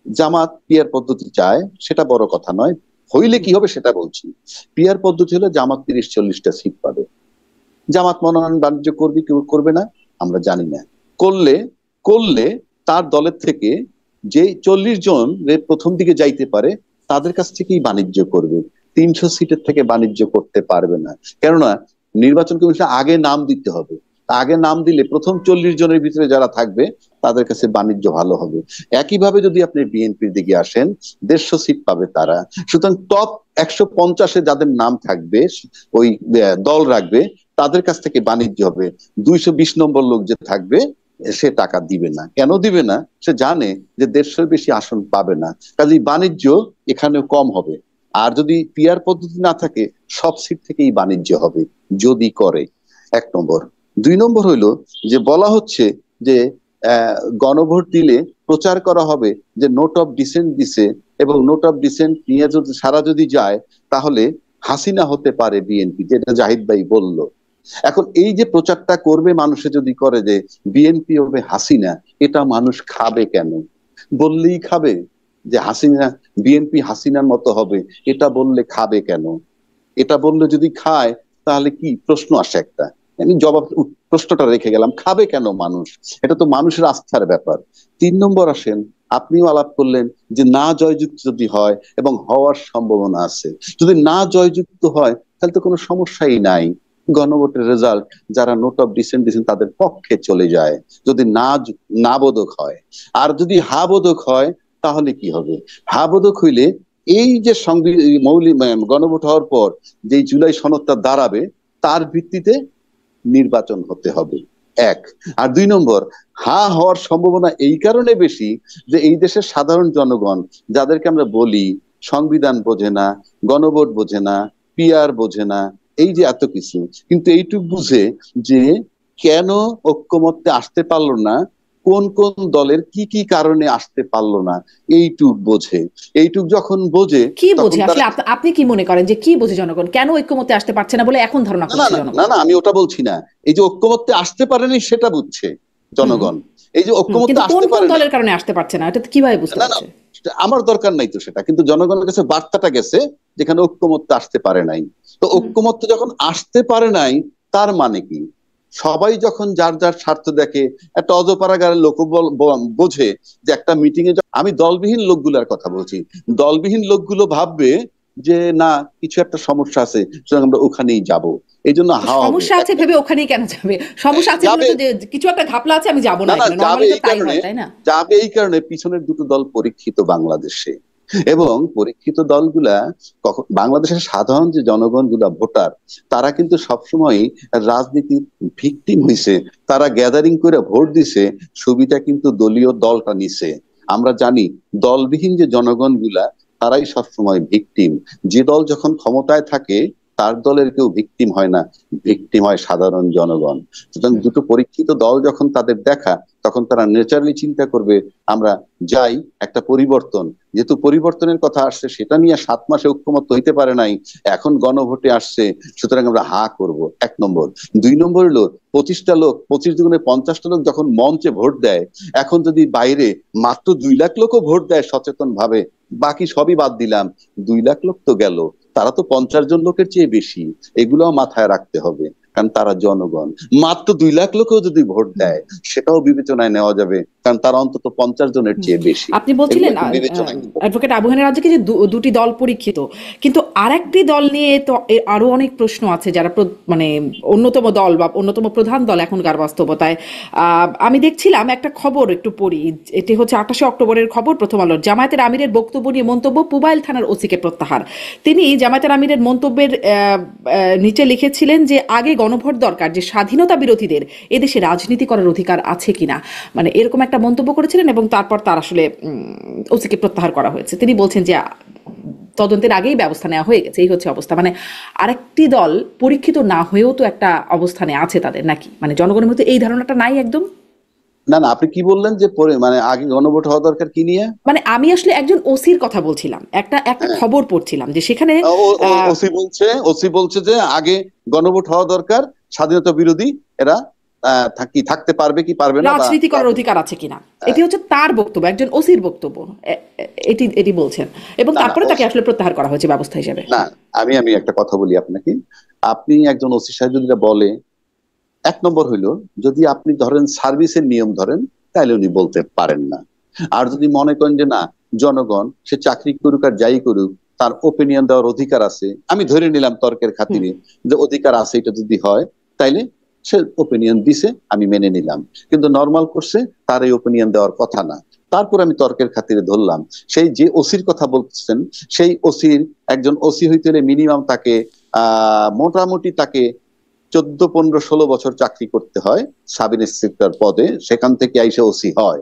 জামাত পিআর পদ্ধতি চায়, সেটা বড় কথা নয়, হইলে কি হবে সেটা বলছি। পিআর পদ্ধতি হলে জামাত 30-40টা সিট পাবে। জামাত মনোনয়ন বাণিজ্য করবে কি করবে না আমরা জানি না। করলে করলে তার দলের থেকে যে 40 জন প্রথম দিকে যাইতে পারে তাদের কাছ থেকেই বাণিজ্য করবে, 300 সিটের থেকে বাণিজ্য করতে পারবে না। কেননা নির্বাচন কমিশনে আগে নাম দিতে হবে, আগে নাম দিলে প্রথম 40 জনের ভিতরে যারা থাকবে তাদের কাছে বাণিজ্য ভালো হবে। একইভাবে যদি আপনি বিএনপির দিকে আসেন, 150 সিট পাবে তারা। সুতরাং টপ 150-এ যাদের নাম থাকবে, ওই দল রাখবে, তাদের কাছ থেকে বাণিজ্য হবে। 220 নম্বর লোক যে থাকবে সে টাকা দিবে না। কেন দিবে না? সে জানে যে 150-এর বেশি আসন পাবে না, কাজেই বাণিজ্য এখানেও কম হবে। আর যদি পিআর পদ্ধতি না থাকে, সব সিট থেকেই বাণিজ্য হবে যদি করে। 1 নম্বর। 2 নম্বর হইলো যে বলা হচ্ছে যে গণভোট দিলে প্রচার করা হবে যে নোট অফ ডিসেন্ট দিছে, এবং নোট অফ ডিসেন্ট নিয়ে যদি সারা যদি যায় তাহলে হাসিনা হতে পারে বিএনপি, যেটা জাহিদ ভাই বলল। এখন এই যে প্রচারটা করবে মানুষে যদি করে যে বিএনপি হবে হাসিনা, এটা মানুষ খাবে কেন? বললেই খাবে যে হাসিনা, বিএনপি হাসিনার মতো হবে, এটা বললে খাবে কেন? এটা বললে যদি খায় তাহলে কি প্রশ্ন আসে একটা, আমি প্রশ্নটা রেখে গেলাম, খাবে কেন মানুষ? এটা তো মানুষের আস্থার ব্যাপার। 3 নম্বর আসেন, আপনিও আলাপ করলেন যে না জয়যুক্ত যদি হয়, এবং হওয়ার সম্ভাবনা আছে, যদি না জয়যুক্ত হয় তাহলে তো কোনো সমস্যাই নাই। গণভোটের রেজাল্ট যারা নোট অফ ডিসেন্ট দিয়েছেন তাদের পক্ষে চলে যায়, যদি না বোধক হয়। আর যদি হা বোধক হয় তাহলে কি হবে? হা বোধক হইলে এই যে মৌলিক গণভোট হওয়ার পর যে জুলাই সনদটা দাঁড়াবে, তার ভিত্তিতে নির্বাচন হতে হবে। 1। আর 2 নম্বর, হা হওয়ার সম্ভাবনা এই কারণে বেশি যে এই দেশের সাধারণ জনগণ, যাদেরকে আমরা বলি সংবিধান বোঝে না, গণভোট বোঝে না, পিআর বোঝে না, এই যে এত কিছু, কিন্তু এইটুক বুঝে যে কেন ঐক্যমত্যে আসতে পারলো না, কোন কোন দলের কি কি কারণে আসতে পারলো না, এইটুক বোঝে। এইটুক যখন বোঝে কি তখন বোঝে আসলে? আপনি কি মনে করেন যে কি বোঝে জনগণ? কেন ঐক্যমত্যে আসতে পারছে না বলে এখন ধারণা না না করছে না জনগণ? না না, আমি ওটা বলছি না। এই যে ঐক্যমত্যে আসতে পারেনি সেটা বুঝছে জনগণ। এই যে ঐক্যমত্যে কিন্তু কোন আসতে কোন পারে নাই, দলের কারণে আসতে পারছে না এটা তো কিভাবে বুঝতে না না, পারছে? আমার দরকার নাই তো সেটা, কিন্তু জনগণের কাছে বার্তাটা গেছে যেখানে ঐক্যমত্যে আসতে পারে নাই। তো ঐক্যমত্যে যখন আসতে পারে নাই, তার মানে কি? সবাই যখন যার যার স্বার্থ দেখে, একটা অজপাড়াগারের লোক বোঝে যে একটা মিটিং এ আমি দলবিহীন লোকগুলোর কথা বলছি, দলবিহীন লোকগুলো ভাববে যে না, কিছু একটা সমস্যা আছে, সুতরাং আমরা ওখানেই যাব, এই জন্য তো হাওয়া হবে সমস্যা আছে ভেবে ওখানেই কেন যাবে? সমস্যা আছে বলে যাবে। তো যে কিছু একটা ঘাপলা আছে আমি যাব না, না না, এখানে যাবে নরমালি তো এই তাই কারণে, হয়, তাই না? যাবে এই কারণে পিছনের দুটো দল পরীক্ষিত বাংলাদেশে, এবং পরীক্ষিত দলগুলা কখন বাংলাদেশের সাধারণ যে জনগণ গুলা ভোটার, তারা কিন্তু সবসময় রাজনীতির ভিকটিম হইছে। তারা গ্যাদারিং করে ভোট দিছে, সুবিধা কিন্তু দলীয় দলটা নিছে। আমরা জানি দলবিহীন যে জনগণ গুলা, তারাই সবসময় ভিকটিম। যে দল যখন ক্ষমতায় থাকে তার দলের কেউ ভিকটিম হয় না, ভিকটিম হয় সাধারণ জনগণ। সুতরাং দুটো পরীক্ষিত দল যখন তাদের দেখা, তখন তারা ন্যাচারালি চিন্তা করবে আমরা যাই একটা পরিবর্তন, যেহেতু পরিবর্তনের কথা আসছে, সেটা নিয়ে 7 মাসে ঐক্যমত্য হইতে পারে নাই, এখন গণভোটে আসছে, সুতরাং আমরা হা করব। 1 নম্বর। 2 নম্বর হলো 25টা লোক, 25 দুগুণে 50টা লোক যখন মঞ্চে ভোট দেয়, এখন যদি বাইরে মাত্র 2 লাখ লোকও ভোট দেয় সচেতন ভাবে, বাকি সবই বাদ দিলাম, 2 লাখ লোক তো গেল, তারা তো 50 জন লোকের চেয়ে বেশি, এগুলোও মাথায় রাখতে হবে। কারণ তারা জনগণ। মাত্র 2 লাখ লোকও যদি ভোট দেয় সেটাও বিবেচনায় নেওয়া যাবে, কারণ তারা অন্তত 50 জনের চেয়ে বেশি। আপনি বলছিলেন এগুলো একটু বিবেচনায় নিতে হবে। অ্যাডভোকেট আবু হানিফ রাজ্জাকে যে দুটি দল পরীক্ষিত, কিন্তু আরেকটি দল নিয়ে তো আরো অনেক প্রশ্ন আছে, যারা মানে অন্যতম দল বা অন্যতম প্রধান দল এখনকার বাস্তবতায়। আমি দেখছিলাম একটা খবর, একটু পড়ি, এটি হচ্ছে 28 অক্টোবরের খবর, প্রথম আলোর। জামায়াতের আমিরের বক্তব্য নিয়ে মন্তব্য, পুবাইল থানার ওসিকে প্রত্যাহার। তিনি জামায়াতের আমিরের মন্তব্যের নিচে লিখেছিলেন যে আগে গণভোট দরকার, যে স্বাধীনতা বিরোধীদের এদেশে রাজনীতি করার অধিকার আছে কিনা, মানে এরকম একটা মন্তব্য করেছিলেন, এবং তারপর তার আসলে ওসিকে প্রত্যাহার করা হয়েছে। তিনি বলছেন যে তদন্তের আগেই ব্যবস্থা নেওয়া হয়ে গেছে, এই হচ্ছে অবস্থা। মানে আরেকটি দল পরীক্ষিত না হয়েও তো একটা অবস্থানে আছে তাদের, নাকি মানে জনগণের মধ্যে এই ধারণাটা নাই একদম? না না, আপনি কি বললেন যে মানে আগে গণভোট হওয়া দরকার কি নিয়ে? মানে আমি আসলে একজন ওসির কথা বলছিলাম, একটা খবর পড়ছিলাম যে সেখানে ওসি বলছে যে আগে গণভোট হওয়া দরকার, স্বাধীনতা বিরোধী এরা থাকতে পারবে কি পারবে না, রাজনীতি করার অধিকার আছে কিনা, এটি হচ্ছে তার বক্তব্য, একজন ওসির বক্তব্য, এটি বলছেন, এবং তারপরে তাকে আসলে প্রত্যাহার করা হয়েছে ব্যবস্থা হিসেবে। না, আমি একটা কথা বলি আপনাকে। আপনি একজন ওসি সাহেব যদি বলে, 1 নম্বর হইলো, যদি আপনি ধরেন সার্ভিসের নিয়ম ধরেন, তাহলে উনি বলতে পারেন না। আর যদি মনে করেন যে না, জনগণ সে চাকরি করুক আর যাই করুক, তার ওপিনিয়ন দেওয়ার অধিকার আছে, আমি ধরে নিলাম তর্কের খাতিরে যে অধিকার আছে, এটা যদি হয় তাইলে সে ওপিনিয়ন দিছে, আমি মেনে নিলাম। কিন্তু নর্মাল করছে, তার এই ওপিনিয়ন দেওয়ার কথা না। তারপর আমি তর্কের খাতিরে ধরলাম, সেই যে ওসির কথা বলছেন, সেই ওসির, একজন ওসি হইতে হলে মিনিমাম তাকে মোটামুটি তাকে 14, 15, 16 বছর চাকরি করতে হয় সাব ইন্সপেক্টর পদে, সেখান থেকে আইসে ওসি হয়।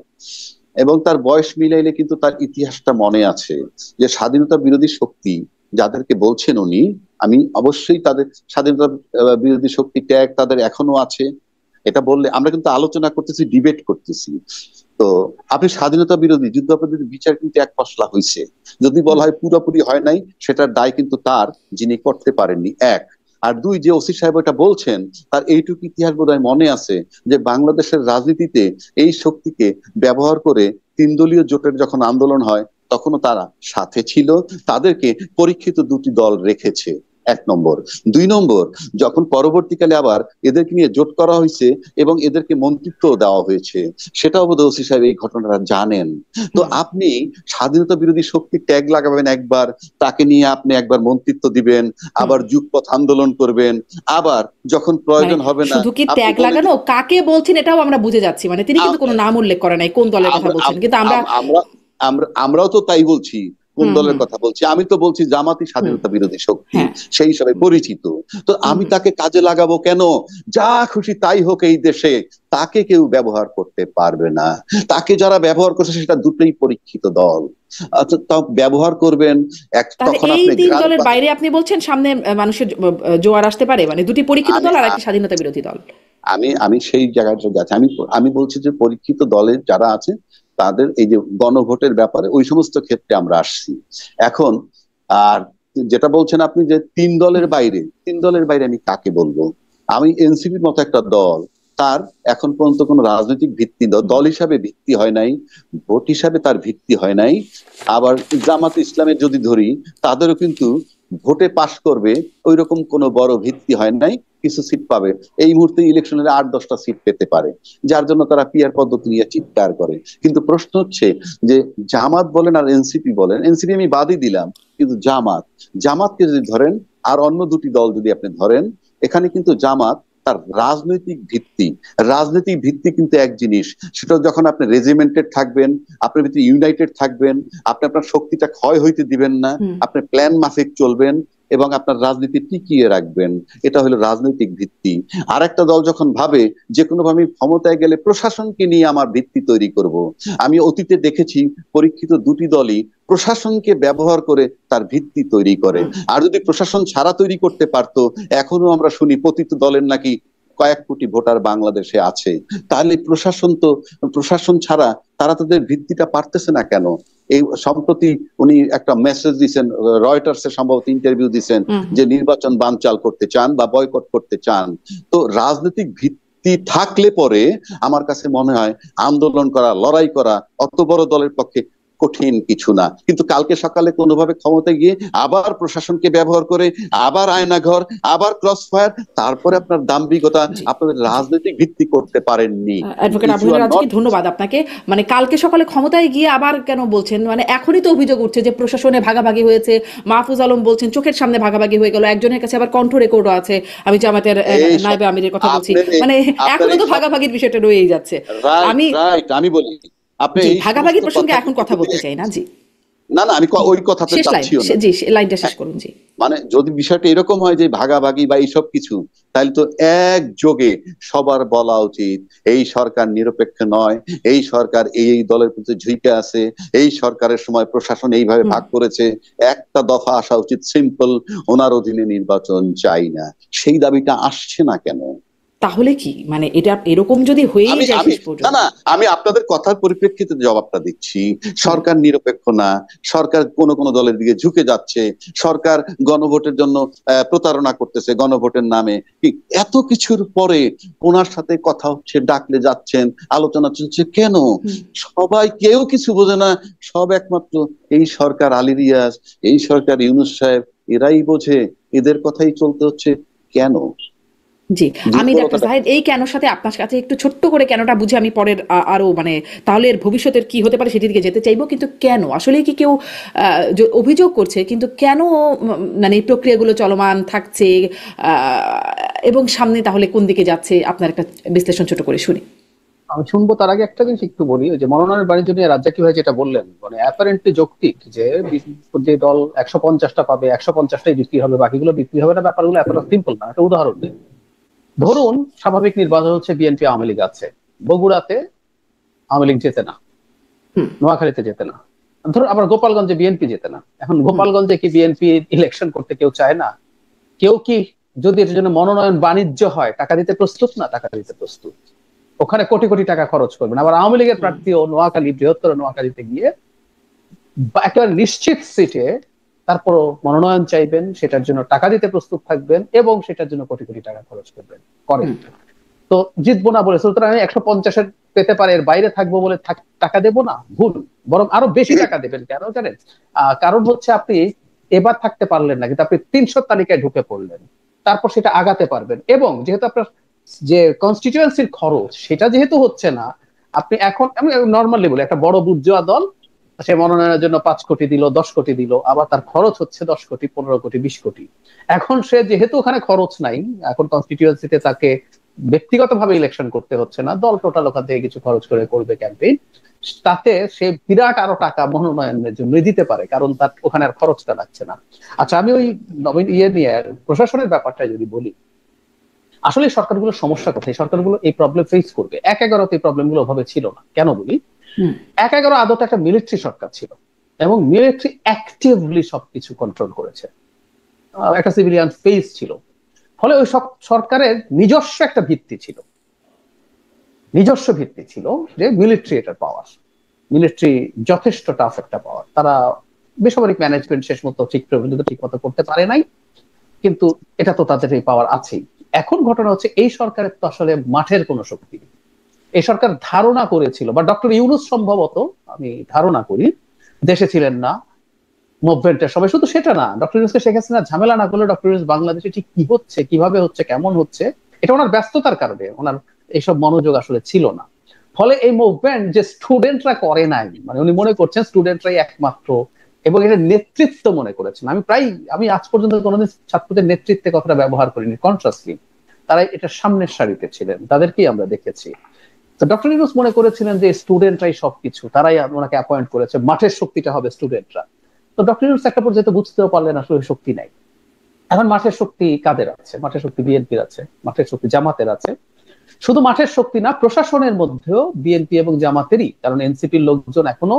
এবং তার বয়স মিলাইলে কিন্তু তার ইতিহাসটা মনে আছে, যে স্বাধীনতা বিরোধী শক্তি যাদেরকে বলছেন উনি, আমি অবশ্যই তাদের স্বাধীনতা বিরোধী শক্তি ট্যাগ তাদের এখনো আছে। এটা বললে আমরা কিন্তু আলোচনা করতেছি, ডিবেট করতেছি। তো আপনি স্বাধীনতা বিরোধী যুদ্ধাপরাধীদের বিচার কিন্তু 1 পশলা হয়েছে। যদি বলা হয় পুরোপুরি হয় নাই, সেটার দায় কিন্তু তার, যিনি করতে পারেননি, 1। আর 2, যে ওসি সাহেব এটা বলছেন, তার এইটুকু ইতিহাস বোধহয় মনে আছে যে বাংলাদেশের রাজনীতিতে এই শক্তিকে ব্যবহার করে 3 দলীয় জোটের যখন আন্দোলন হয়, তখনও তারা সাথে ছিল, তাদেরকে পরীক্ষিত 2টি দল রেখেছে, 1 নম্বর। 2 নম্বর, যখন পরবর্তীকালে আবার এদেরকে নিয়ে জোট করা হয়েছে এবং এদেরকে মন্ত্রিত্ব দেওয়া হয়েছে, সেটাও বোধহয় ওসি সাহেব এই ঘটনাটা জানেন। তো আপনি স্বাধীনতা বিরোধী শক্তি ট্যাগ লাগাবেন একবার, তাকে নিয়ে আপনি একবার মন্ত্রিত্ব দিবেন, আবার যুগপথ আন্দোলন করবেন, আবার যখন প্রয়োজন হবে না। শুধু কি ট্যাগ লাগানো, কাকে বলছেন এটাও আমরা বুঝে যাচ্ছি, মানে তিনি কিন্তু কোনো নাম উল্লেখ করে নাই কোন দলের কথা বলছেন, কিন্তু আমরাও তো তাই বলছি, কোন দলের কথা বলছি? আমি তো বলছি জামাতি স্বাধীনতা বিরোধী শক্তি, সেই হিসাবে পরিচিত। তো আমি তাকে কাজে লাগাবো কেন? যা খুশি তাই হোক এই দেশে, তাকে কেউ ব্যবহার করতে পারবে না। তাকে যারা ব্যবহার করছে সেটা দুটোই পরীক্ষিত দল। আচ্ছা, তাও ব্যবহার করবেন। তখন এই 3 দলের বাইরে আপনি বলছেন সামনে মানুষের জোয়ার আসতে পারে, মানে দুটি পরীক্ষিত দল আর একটা স্বাধীনতা বিরোধী দল। আমি সেই জায়গাটা যাচ্ছি। আমি বলছি যে পরীক্ষিত দলের যারা আছে তাদের এই যে গণভোটের ব্যাপারে ওই সমস্ত ক্ষেত্রে আমরা আসছি এখন। আর যেটা বলছেন আপনি যে 3 দলের বাইরে আমি কাকে বলবো? আমি এনসিপির মতো একটা দল, তার এখন পর্যন্ত কোনো রাজনৈতিক ভিত্তি দল হিসাবে ভিত্তি হয় নাই, ভোট হিসাবে তার ভিত্তি হয় নাই। আবার জামাত ইসলামের যদি ধরি, তাদেরও কিন্তু ভোটে পাশ করবে ওই রকম কোনো বড় ভিত্তি হয় নাই, কিছু সিট পাবে, এই মুহূর্তে ইলেকশনের 8-10টা সিট পেতে পারে, যার জন্য তারা পিআর পদ্ধতি নিয়ে চিৎকার করে। কিন্তু প্রশ্ন হচ্ছে যে জামাত বলেন আর এনসিপি বলেন, এনসিপি আমি বাদই দিলাম, কিন্তু জামাতকে যদি ধরেন আর অন্য 2টি দল যদি আপনি ধরেন, এখানে কিন্তু জামাত তার রাজনৈতিক ভিত্তি কিন্তু এক জিনিস, সেটা যখন আপনি রেজিমেন্টেড থাকবেন, আপনার ভিতরে ইউনাইটেড থাকবেন, আপনি আপনার শক্তিটা ক্ষয় হইতে দিবেন না, আপনি প্ল্যান মাফিক চলবেন এবং আপনার রাজনীতি টিকিয়ে রাখবেন, এটা হলো রাজনৈতিক ভিত্তি। আর একটা দল যখন ভাবে যে কোনো ভাবে ক্ষমতায় গেলে প্রশাসনকে নিয়ে আমার ভিত্তি তৈরি করব, আমি অতীতে দেখেছি পরীক্ষিত 2টি দলই প্রশাসনকে ব্যবহার করে তার ভিত্তি তৈরি করে। আর যদি প্রশাসন ছাড়া তৈরি করতে পারতো, এখনো আমরা শুনি পতিত দলের নাকি কয়েক কোটি ভোটার বাংলাদেশে আছে, তাহলে প্রশাসন ছাড়া তারা তাদের ভিত্তিটা পারতেছে না কেন? এই সম্প্রতি উনি একটা মেসেজ দিচ্ছেন, রয়টার্সে সম্ভবত ইন্টারভিউ দিচ্ছেন, যে নির্বাচন বানচাল করতে চান বা বয়কট করতে চান। তো রাজনৈতিক ভিত্তি থাকলে পরে আমার কাছে মনে হয় আন্দোলন করা, লড়াই করা অত বড় দলের পক্ষে কঠিন কিছু না, কিন্তু কালকে সকালে কোনোভাবে ক্ষমতায় গিয়ে আবার প্রশাসনকে ব্যবহার করে, আবার আয়নাঘর, আবার ক্রস ফায়ার, তারপরে আপনার দাম্ভিকতা, জি আপনাদের জি রাজনৈতিক ভিত্তি করতে পারেননি। অ্যাডভোকেট ইফ ইউ আবুল আর রাজীকে নট, ধন্যবাদ আপনাকে। মানে কালকে সকালে ক্ষমতায় গিয়ে আবার কেন বলছেন? মানে এখনই তো অভিযোগ উঠছে যে প্রশাসনে ভাগাভাগি হয়েছে। মাহফুজ আলম বলছেন চোখের সামনে ভাগাভাগি হয়ে গেল, একজনের কাছে আবার কণ্ঠ রেকর্ডও আছে। আমি জামাতের এই নায়েবে আমিরের কথা বলছি। আপনার মানে আপনার এখনো এই তো সব, ভাগাভাগির বিষয়টা রয়েই যাচ্ছে। রাইট আমি রাইট আমি বলি, আপনি জি এই সমস্ত ভাগাভাগির প্রসঙ্গে এখন কথা কথাগুলো বলতে চাই না। জি না না, আমি ওই কথাতে শেষ লাইন, চাচ্ছিও না। জি লাইনটা শেষ করুন। জি মানে যদি বিষয়টা এরকম হয় যে ভাগাভাগি বা এইসব কিছু, তাহলে তো একযোগে সবার বলা উচিত এই সরকার নিরপেক্ষ নয়, এই সরকার এই দলের প্রতি ঝুঁকে আছে, এই সরকারের সময় প্রশাসন এইভাবে হুম। ভাগ করেছে। একটা দফা আসা উচিত, সিম্পল, ওনার অধীনে নির্বাচন চাই না। সেই দাবিটা আসছে না কেন? তাহলে কি মানে এটা এরকম যদি হয়েই আমি যায় আমি শেষ না পর্যন্ত? না, আমি আপনাদের কথার পরিপ্রেক্ষিতে জবাবটা দিচ্ছি। হুম সরকার নিরপেক্ষ না, সরকার কোন কোন দলের দিকে ঝুঁকে যাচ্ছে, সরকার গণভোটের জন্য প্রতারণা করতেছে গণভোটের নামে। এত কিছুর পরে ওনার সাথে কথা হচ্ছে, ডাকলে যাচ্ছেন, আলোচনা চলছে কেন? হুম সবাই কেউ কিছু বোঝে না, সব একমাত্র এই সরকার আলী রিয়াজ, এই সরকার ইউনূস সাহেব, এরাই বোঝে। এদের কথাই চলতে হচ্ছে কেন? জি আমি ডাক্তার দুর্বলতাটা জাহিদ এই কেনর সাথে আপনার কাছে একটু ছোট্ট করে কেনটা বুঝে আমি পরের আরো মানে তাহলে এর ভবিষ্যতের কি হতে পারে সেটির দিকে যেতে চাইবো। কিন্তু কেন আসলে কি কেউ অভিযোগ করছে, কিন্তু কেন মানে এই প্রক্রিয়াগুলো চলমান থাকছে এবং সামনে তাহলে কোন দিকে যাচ্ছে আপনার একটা বিশ্লেষণ ছোট করে শুনি। আমি শুনবো তার আগে একটা জিনিস একটু বলি। ওই যে মনোনয়নের বাণিজ্য নিয়ে রাজ্জাকি ভাই যেটা বললেন, মানে অ্যাপারেন্টলি যৌক্তিক যে যে দল 150টা পাবে 150টাই বিক্রি হবে, বাকিগুলো বিক্রি হবে না। ব্যাপারগুলো এতটা সিম্পল না। একটা উদাহরণ দিই। ধরুন স্বাভাবিক নির্বাচন হচ্ছে, বিএনপি আওয়ামী লীগ আছে, বগুড়াতে আওয়ামী লীগ জেতে না, হুম নোয়াখালীতে জেতে না, ধরুন আবার গোপালগঞ্জে বিএনপি জেতে না। এখন হুম গোপালগঞ্জে কি বিএনপি ইলেকশন করতে কেউ চায় না? কেউ কি, যদি এর জন্য মনোনয়ন বাণিজ্য হয়, টাকা দিতে প্রস্তুত না? টাকা দিতে প্রস্তুত। ওখানে কোটি কোটি টাকা খরচ করবেন। আবার আওয়ামী লীগের হুম প্রার্থীও নোয়াখালী, বৃহত্তর নোয়াখালীতে গিয়ে একেবারে নিশ্চিত সিটে তারপরও মনোনয়ন চাইবেন, সেটার জন্য টাকা দিতে প্রস্তুত থাকবেন এবং সেটার জন্য কোটি কোটি টাকা খরচ করবেন, করেন। হুম তো জিতবো না বলে, সুতরাং আমি 150-এর পেতে পারে, এর বাইরে থাকবো বলে টাকা দেবো না, ভুল। বরং আরো বেশি টাকা দেবেন। কেন জানেন? কারণ হচ্ছে আপনি এবার থাকতে পারলেন না, কিন্তু আপনি 300 তালিকায় ঢুকে পড়লেন, তারপর সেটা আগাতে পারবেন। এবং যেহেতু আপনার যে কনস্টিটিউয়েন্সির খরচ সেটা যেহেতু হচ্ছে না, আপনি এখন, আমি নর্মালি বলি, একটা বড় বুর্জোয়া দল সে মনোনয়নের জন্য 5 কোটি দিল, 10 কোটি দিল, আবার তার খরচ হচ্ছে 10 কোটি, 15 কোটি, 20 কোটি। এখন সে যেহেতু ওখানে খরচ নাই, এখন কনস্টিটিউয়েন্সিতে তাকে ব্যক্তিগতভাবে ইলেকশন করতে হচ্ছে না, দল টোটাল ওখান থেকে কিছু খরচ করে করবে ক্যাম্পেইন, তাতে সে বিরাট আরো টাকা মনোনয়নের জন্য দিতে পারে, কারণ তার ওখানে আর খরচটা লাগছে না। আচ্ছা, আমি ওই নবীন নিয়ে প্রশাসনের ব্যাপারটা যদি বলি, আসলে সরকারগুলোর সমস্যা কোথায়? সরকারগুলো এই প্রবলেম ফেস করবে। 1-11-তে এই প্রবলেম গুলো ওভাবে ছিল না। কেন বলি? হুম 1-11 আদতে একটা মিলিটারি সরকার ছিল এবং মিলিটারি অ্যাক্টিভলি সবকিছু কন্ট্রোল করেছে। একটা সিভিলিয়ান ফেস ছিল। ফলে ওই সব সরকারের নিজস্ব একটা ভিত্তি ছিল, নিজস্ব ভিত্তি ছিল যে মিলিটারি এটার পাওয়ার, মিলিটারি যথেষ্ট টাফ একটা পাওয়ার। তারা বেসামরিক ম্যানেজমেন্ট শেষ মতো ঠিক মতো করতে পারে নাই, কিন্তু এটা তো তাদের এই পাওয়ার আছেই। এখন ঘটনা হচ্ছে এই সরকারের তো আসলে মাঠের কোনো শক্তি নেই। এই সরকার ধারণা করেছিল, বা ডক্টর ইউনূস সম্ভবত, আমি ধারণা করি, দেশে ছিলেন না মুভমেন্টের সময়। শুধু সেটা না, ডক্টর ইউনূসকে শেখ হাসিনা ঝামেলা না করলে ডক্টর ইউনূস বাংলাদেশে ঠিক কি হচ্ছে, কিভাবে হচ্ছে, কেমন হচ্ছে, এটা ওনার ব্যস্ততার কারণে ওনার এইসব মনোযোগ আসলে ছিল না। ফলে এই মুভমেন্ট যে স্টুডেন্টরা করে নাই, মানে উনি মনে করছেন স্টুডেন্টরাই একমাত্র, এবং এটা নেতৃত্ব মনে করেছেন। আমি আজ পর্যন্ত কোনোদিন ছাত্রদের নেতৃত্বে কথাটা ব্যবহার করিনি কনসিয়াসলি। তারা এটা সামনের সারিতে ছিলেন, তাদেরকেই আমরা দেখেছি। তো ডক্টর ইউনূস মনে করেছিলেন যে স্টুডেন্টরাই সবকিছু, তারাই ওনাকে অ্যাপয়েন্ট করেছে, মাঠের শক্তিটা হবে স্টুডেন্টরা। তো ডক্টর ইউনূস একটা পর্যায়ে বুঝতেও পারলেন আসলে শক্তি নাই। এখন মাঠের শক্তি কাদের আছে? মাঠের শক্তি বিএনপির আছে, মাঠের শক্তি জামাতের আছে। শুধু মাঠের শক্তি না, প্রশাসনের মধ্যেও বিএনপি এবং জামাতেরই, কারণ এনসিপির লোকজন এখনো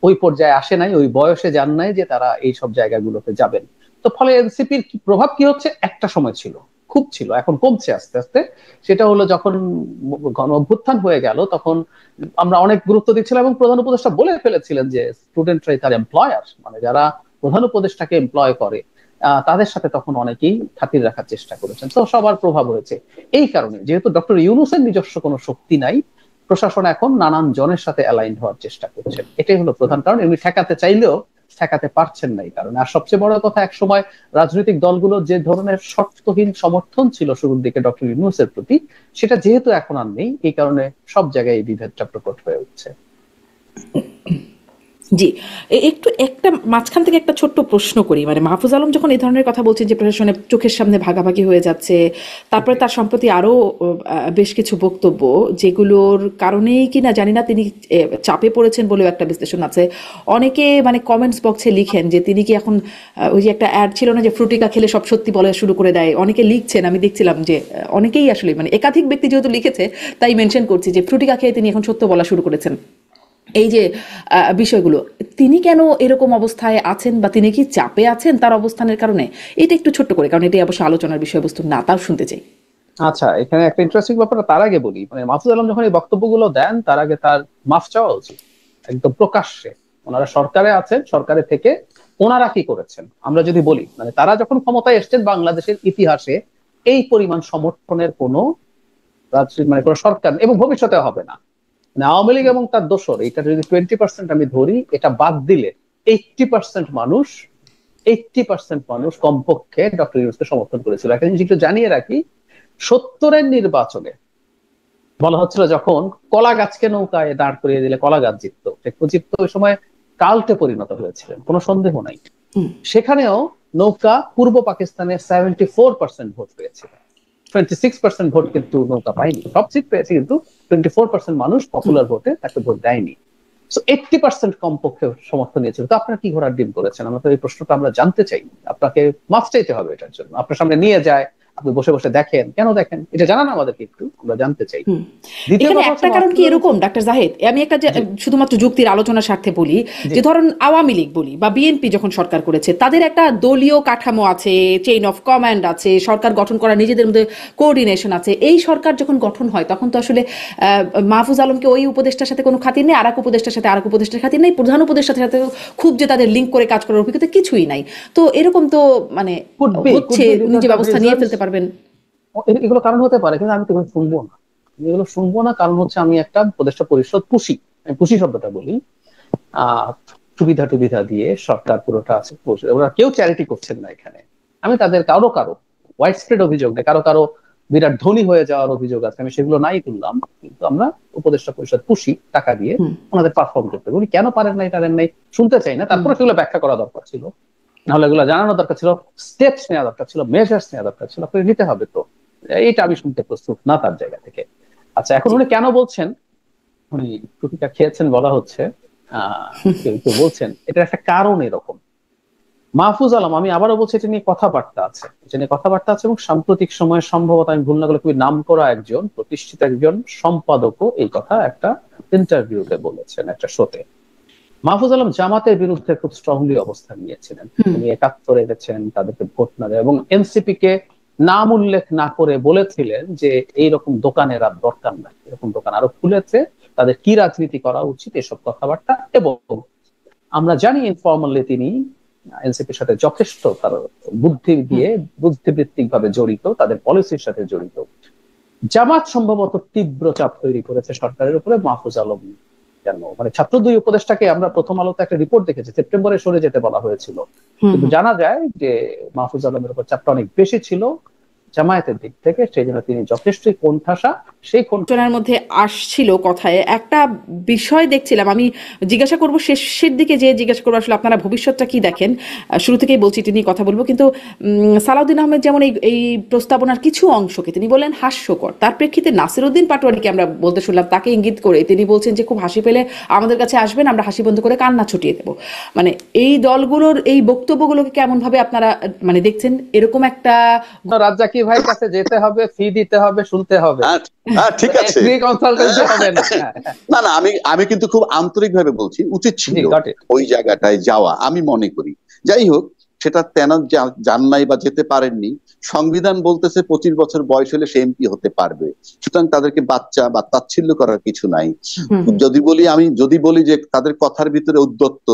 ওই পর্যায়ে আসে নাই, ওই বয়সে যান নাই যে তারা এই সব জায়গাগুলোতে যাবেন। তো ফলে এনসিপির প্রভাব কি হচ্ছে? একটা সময় ছিল, খুব ছিল, এখন কমছে আস্তে আস্তে। সেটা হলো যখন গণ অভ্যুত্থান হয়ে গেল, তখন আমরা অনেক গুরুত্ব দিচ্ছিলাম এবং প্রধান উপদেষ্টা বলে ফেলেছিলেন যে স্টুডেন্টরাই তার এমপ্লয়ার, মানে যারা প্রধান উপদেষ্টাকে এমপ্লয় করে তাদের সাথে তখন অনেকেই খাতির রাখার চেষ্টা করেছেন। তো সবার প্রভাব হয়েছে। এই কারণে যেহেতু ডক্টর ইউনূসের নিজস্ব কোনো শক্তি নাই, প্রশাসন এখন নানান জনের সাথে অ্যালাইন্ড হওয়ার চেষ্টা করছে। এটাই হলো প্রধান কারণ। এমনি ঠেকাতে চাইলেও ঠেকাতে পারছেন না এই কারণে। আর সবচেয়ে বড় কথা, এক সময় রাজনৈতিক দলগুলো যে ধরনের শর্তহীন সমর্থন ছিল শুরুর দিকে ডক্টর ইউনূসের প্রতি, সেটা যেহেতু এখন আর নেই, এই কারণে সব জায়গায় এই বিভেদটা প্রকট হয়ে উঠছে। জি, একটু একটা মাঝখান থেকে একটা ছোট্ট প্রশ্ন করি। মানে মাহফুজ আলম যখন এই ধরনের কথা বলছেন যে প্রশাসনের চোখের সামনে ভাগাভাগি হয়ে যাচ্ছে, তারপরে তার সম্প্রতি আরো বেশ কিছু বক্তব্য যেগুলোর কারণেই কিনা জানি না তিনি চাপে পড়েছেন বলেও একটা বিশ্লেষণ আছে। অনেকে মানে কমেন্টস বক্সে লিখেন যে তিনি কি এখন ওই যে একটা অ্যাড ছিল না যে ফ্রুটিকা খেলে সব সত্যি বলা শুরু করে দেয়, অনেকে লিখছেন, আমি দেখছিলাম যে অনেকেই আসলে মানে একাধিক ব্যক্তি যেহেতু লিখেছে তাই মেনশন করছি যে ফ্রুটিকা খেয়ে তিনি এখন সত্য বলা শুরু করেছেন। এই যে বিষয়গুলো, তিনি কেন এরকম অবস্থায় আছেন বা তিনি কি চাপে আছেন তার অবস্থানের কারণে? এটা একটু ছোট্ট করে, কারণ এটাই অবশ্য আলোচনার বিষয়বস্তু না, তাও শুনতে চাই। আচ্ছা, এখানে একটা ইন্টারেস্টিং ব্যাপার তার আগে বলি। মানে মাহফুজ আলম যখন এই বক্তব্যগুলো দেন তার আগে তার মাফ চাওয়া উচিত একদম প্রকাশ্যে। ওনারা সরকারে আছেন, সরকারে থেকে ওনারা কি করেছেন আমরা যদি বলি, মানে তারা যখন ক্ষমতায় এসছেন বাংলাদেশের ইতিহাসে এই পরিমাণ সমর্থনের কোনো মানে কোনো সরকার এবং ভবিষ্যতে হবে না। মানে আওয়ামী লীগ এবং তার দোসর, এটা যদি 20% আমি ধরি, এটা বাদ দিলে 80% মানুষ কমপক্ষে ডক্টর ইউনূসকে সমর্থন করেছিল। একটা জিনিস একটু জানিয়ে রাখি, 70-এর নির্বাচনে বলা হচ্ছিল যখন কলা গাছকে নৌকায় দাঁড় করিয়ে দিলে কলা গাছ জিততো, শেখ মুজিব তো ওই সময় কাল্টে পরিণত হয়েছিলেন, কোনো সন্দেহ নাই। সেখানেও নৌকা পূর্ব পাকিস্তানে 74% ভোট পেয়েছিল, 26% ভোট কিন্তু নৌকা পায়নি। সব সিট পেয়েছে কিন্তু 24% মানুষ পপুলার ভোটে তাকে ভোট দেয়নি। সো 80% কমপক্ষে সমর্থন নিয়েছিল। তো আপনারা কি ঘোড়ার ডিম করেছেন? আমরা তো এই প্রশ্নটা আমরা জানতে চাই। আপনাকে মাফ চাইতে হবে এটার জন্য। আপনার সামনে নিয়ে যায়, আপনি বসে বসে দেখেন, কেন দেখেন এটা জানান আমাদেরকে একটু, আমরা জানতে চাই। দ্বিতীয় এখানে কথা একটা কারণ কি এরকম ডাক্তার জাহিদ, আমি একটা শুধুমাত্র যুক্তির আলোচনার স্বার্থে বলি যে ধরুন আওয়ামী লীগ বলি বা বিএনপি যখন সরকার করেছে, তাদের একটা দলীয় কাঠামো আছে, চেইন অফ কমান্ড আছে, সরকার গঠন করা নিজেদের মধ্যে কোঅর্ডিনেশন আছে। এই সরকার যখন গঠন হয় তখন তো আসলে মাহফুজ আলমকে ওই উপদেষ্টার সাথে কোনো খাতির নেই, আর এক উপদেষ্টার সাথে আর এক উপদেষ্টার খাতির নেই, প্রধান উপদেষ্টার সাথে খুব যে তাদের লিঙ্ক করে কাজ করার অভিজ্ঞতা কিছুই নাই। তো এরকম তো মানে হচ্ছে, নিজে ব্যবস্থা নিয়ে ফেলতে পারবেন। এগুলো কারণ হতে পারে, কিন্তু আমি তো শুনবো না, এগুলো শুনবো না। কারণ হচ্ছে আমি একটা উপদেষ্টা পরিষদ পুষি, আমি পুষি শব্দটা বলি। সুবিধা দিয়ে সরকার পুরোটা আছে, ওরা কেউ চ্যারিটি করছেন না এখানে। আমি তাদের কারো ওয়াইড স্প্রেড অভিযোগ নেই, কারো বিরাট ধনী হয়ে যাওয়ার অভিযোগ আছে, আমি সেগুলো নাই তুললাম। কিন্তু আমরা উপদেষ্টা পরিষদ পুষি টাকা দিয়ে, ওনাদের পারফর্ম করতে। উনি কেন পারেন নাই শুনতে চাই না, তারপরে সেগুলো ব্যাখ্যা করা দরকার ছিল, নাহলে এগুলো জানানো দরকার ছিল, স্টেপস নেওয়া দরকার ছিল, মেজার্স নেওয়া দরকার ছিল, আপনাকে নিতে হবে। তো এইটা আমি শুনতে প্রস্তুত না তার জায়গা থেকে। আচ্ছা, এখন উনি কেন বলছেন উনি প্রতিটা খেয়েছেন বলা হচ্ছে, কেউ বলছেন এটার একটা কারণ এরকম। মাহফুজ আলম, আমি আবারও বলছি, এটা নিয়ে কথাবার্তা আছে এবং সাম্প্রতিক সময়ে সম্ভবত আমি ভুল না করলে খুবই নাম করা একজন প্রতিষ্ঠিত একজন সম্পাদকও এই কথা একটা ইন্টারভিউতে বলেছেন একটা শোতে। মাহফুজ আলম জামাতের বিরুদ্ধে খুব স্ট্রংলি অবস্থান নিয়েছিলেন। তিনি 71-এ গেছেন, তাদেরকে ভোট না দেয় এবং এনসিপি কে নাম উল্লেখ না করে বলেছিলেন যে এইরকম দোকানের আর দরকার নাই, এরকম দোকান আরো খুলেছে, তাদের কি রাজনীতি করা উচিত, এসব কথাবার্তা। এবং আমরা জানি ইনফর্মালি তিনি এনসিপির সাথে যথেষ্ট তার বুদ্ধিবৃত্তিক ভাবে জড়িত, তাদের পলিসির সাথে জড়িত। জামাত সম্ভবত তীব্র চাপ তৈরি করেছে সরকারের উপরে মাহফুজ আলম কেন, মানে ছাত্র দুই উপদেষ্টাকে আমরা প্রথম আলোতে একটা রিপোর্ট দেখেছি, সেপ্টেম্বরে সরে যেতে বলা হয়েছিল, কিন্তু জানা যায় যে মাহফুজ আলমের উপর চাপটা অনেক বেশি ছিল জামায়াতের দিক থেকে, সেই জন্য তিনি যথেষ্টই কোণঠাসা। সেই কোণঠাসার মধ্যে আসছিল কথায় একটা বিষয় দেখছিলাম, আমি জিজ্ঞাসা করব শেষের দিকে, যে জিজ্ঞাসা করবো আসলে আপনারা ভবিষ্যৎটা কি দেখেন। শুরু থেকেই বলছি এটি নিয়ে কথা বলবো, কিন্তু সালাউদ্দিন আহমেদ যেমন এই প্রস্তাবনার কিছু অংশকে তিনি বলেন হাস্যকর, তার প্রেক্ষিতে নাসিরউদ্দিন পাটোয়ারিকে আমরা বলতে শুনলাম, তাকে ইঙ্গিত করে তিনি বলছেন যে খুব হাসি পেলে আমাদের কাছে আসবেন, আমরা হাসি বন্ধ করে কান্না ছুটিয়ে দেবো। মানে এই দলগুলোর এই বক্তব্যগুলোকে কেমন ভাবে আপনারা মানে দেখছেন? এরকম একটা রাজ্জাকি ভাইয়ের কাছে যেতে হবে, ফি দিতে হবে, শুনতে হবে, ঠিক আছে, না আমি কিন্তু খুব আন্তরিক ভাবে বলছি, উচিত ছিল ওই জায়গাটায় যাওয়া, আমি মনে করি। যাই হোক, সেটা তেন যান নাই বা যেতে পারেননি। সংবিধান বলতেছে 25 বছর বয়স হলে সে এমপি হতে পারবে, সুতরাং তাদেরকে বাচ্চা বা তাচ্ছিল্য করার কিছু নাই। যদি বলি যে তাদের কথার ভিতরে ঔদ্ধত্য,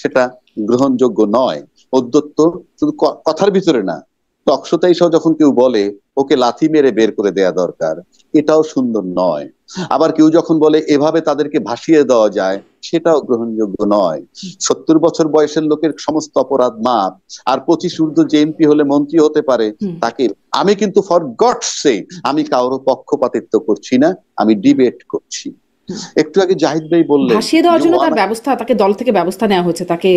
সেটা গ্রহণযোগ্য নয়। ঔদ্ধত্য শুধু কথার ভিতরে না, টকশোতেই সহ যখন কেউ বলে ওকে লাথি মেরে বের করে দেয়া দরকার, এটাও সুন্দর নয়। আবার কেউ যখন বলে এভাবে তাদেরকে ভাসিয়ে দেওয়া যায়, সেটাও গ্রহণযোগ্য নয়। 70 বছর বয়সের লোকের সমস্ত অপরাধ মাপ, আর 25 ঊর্ধ্ব যে এমপি হলে মন্ত্রী হতে পারে তাকে। আমি কিন্তু ফর গডস সেক আমি কারো পক্ষপাতিত্ব করছি না, আমি ডিবেট করছি। একটু আগে জাহিদ ভাই বললেন ভাসিয়ে দেওয়ার যে জন্য তার ব্যবস্থা, তাকে দল থেকে ব্যবস্থা নেওয়া হয়েছে, তাকে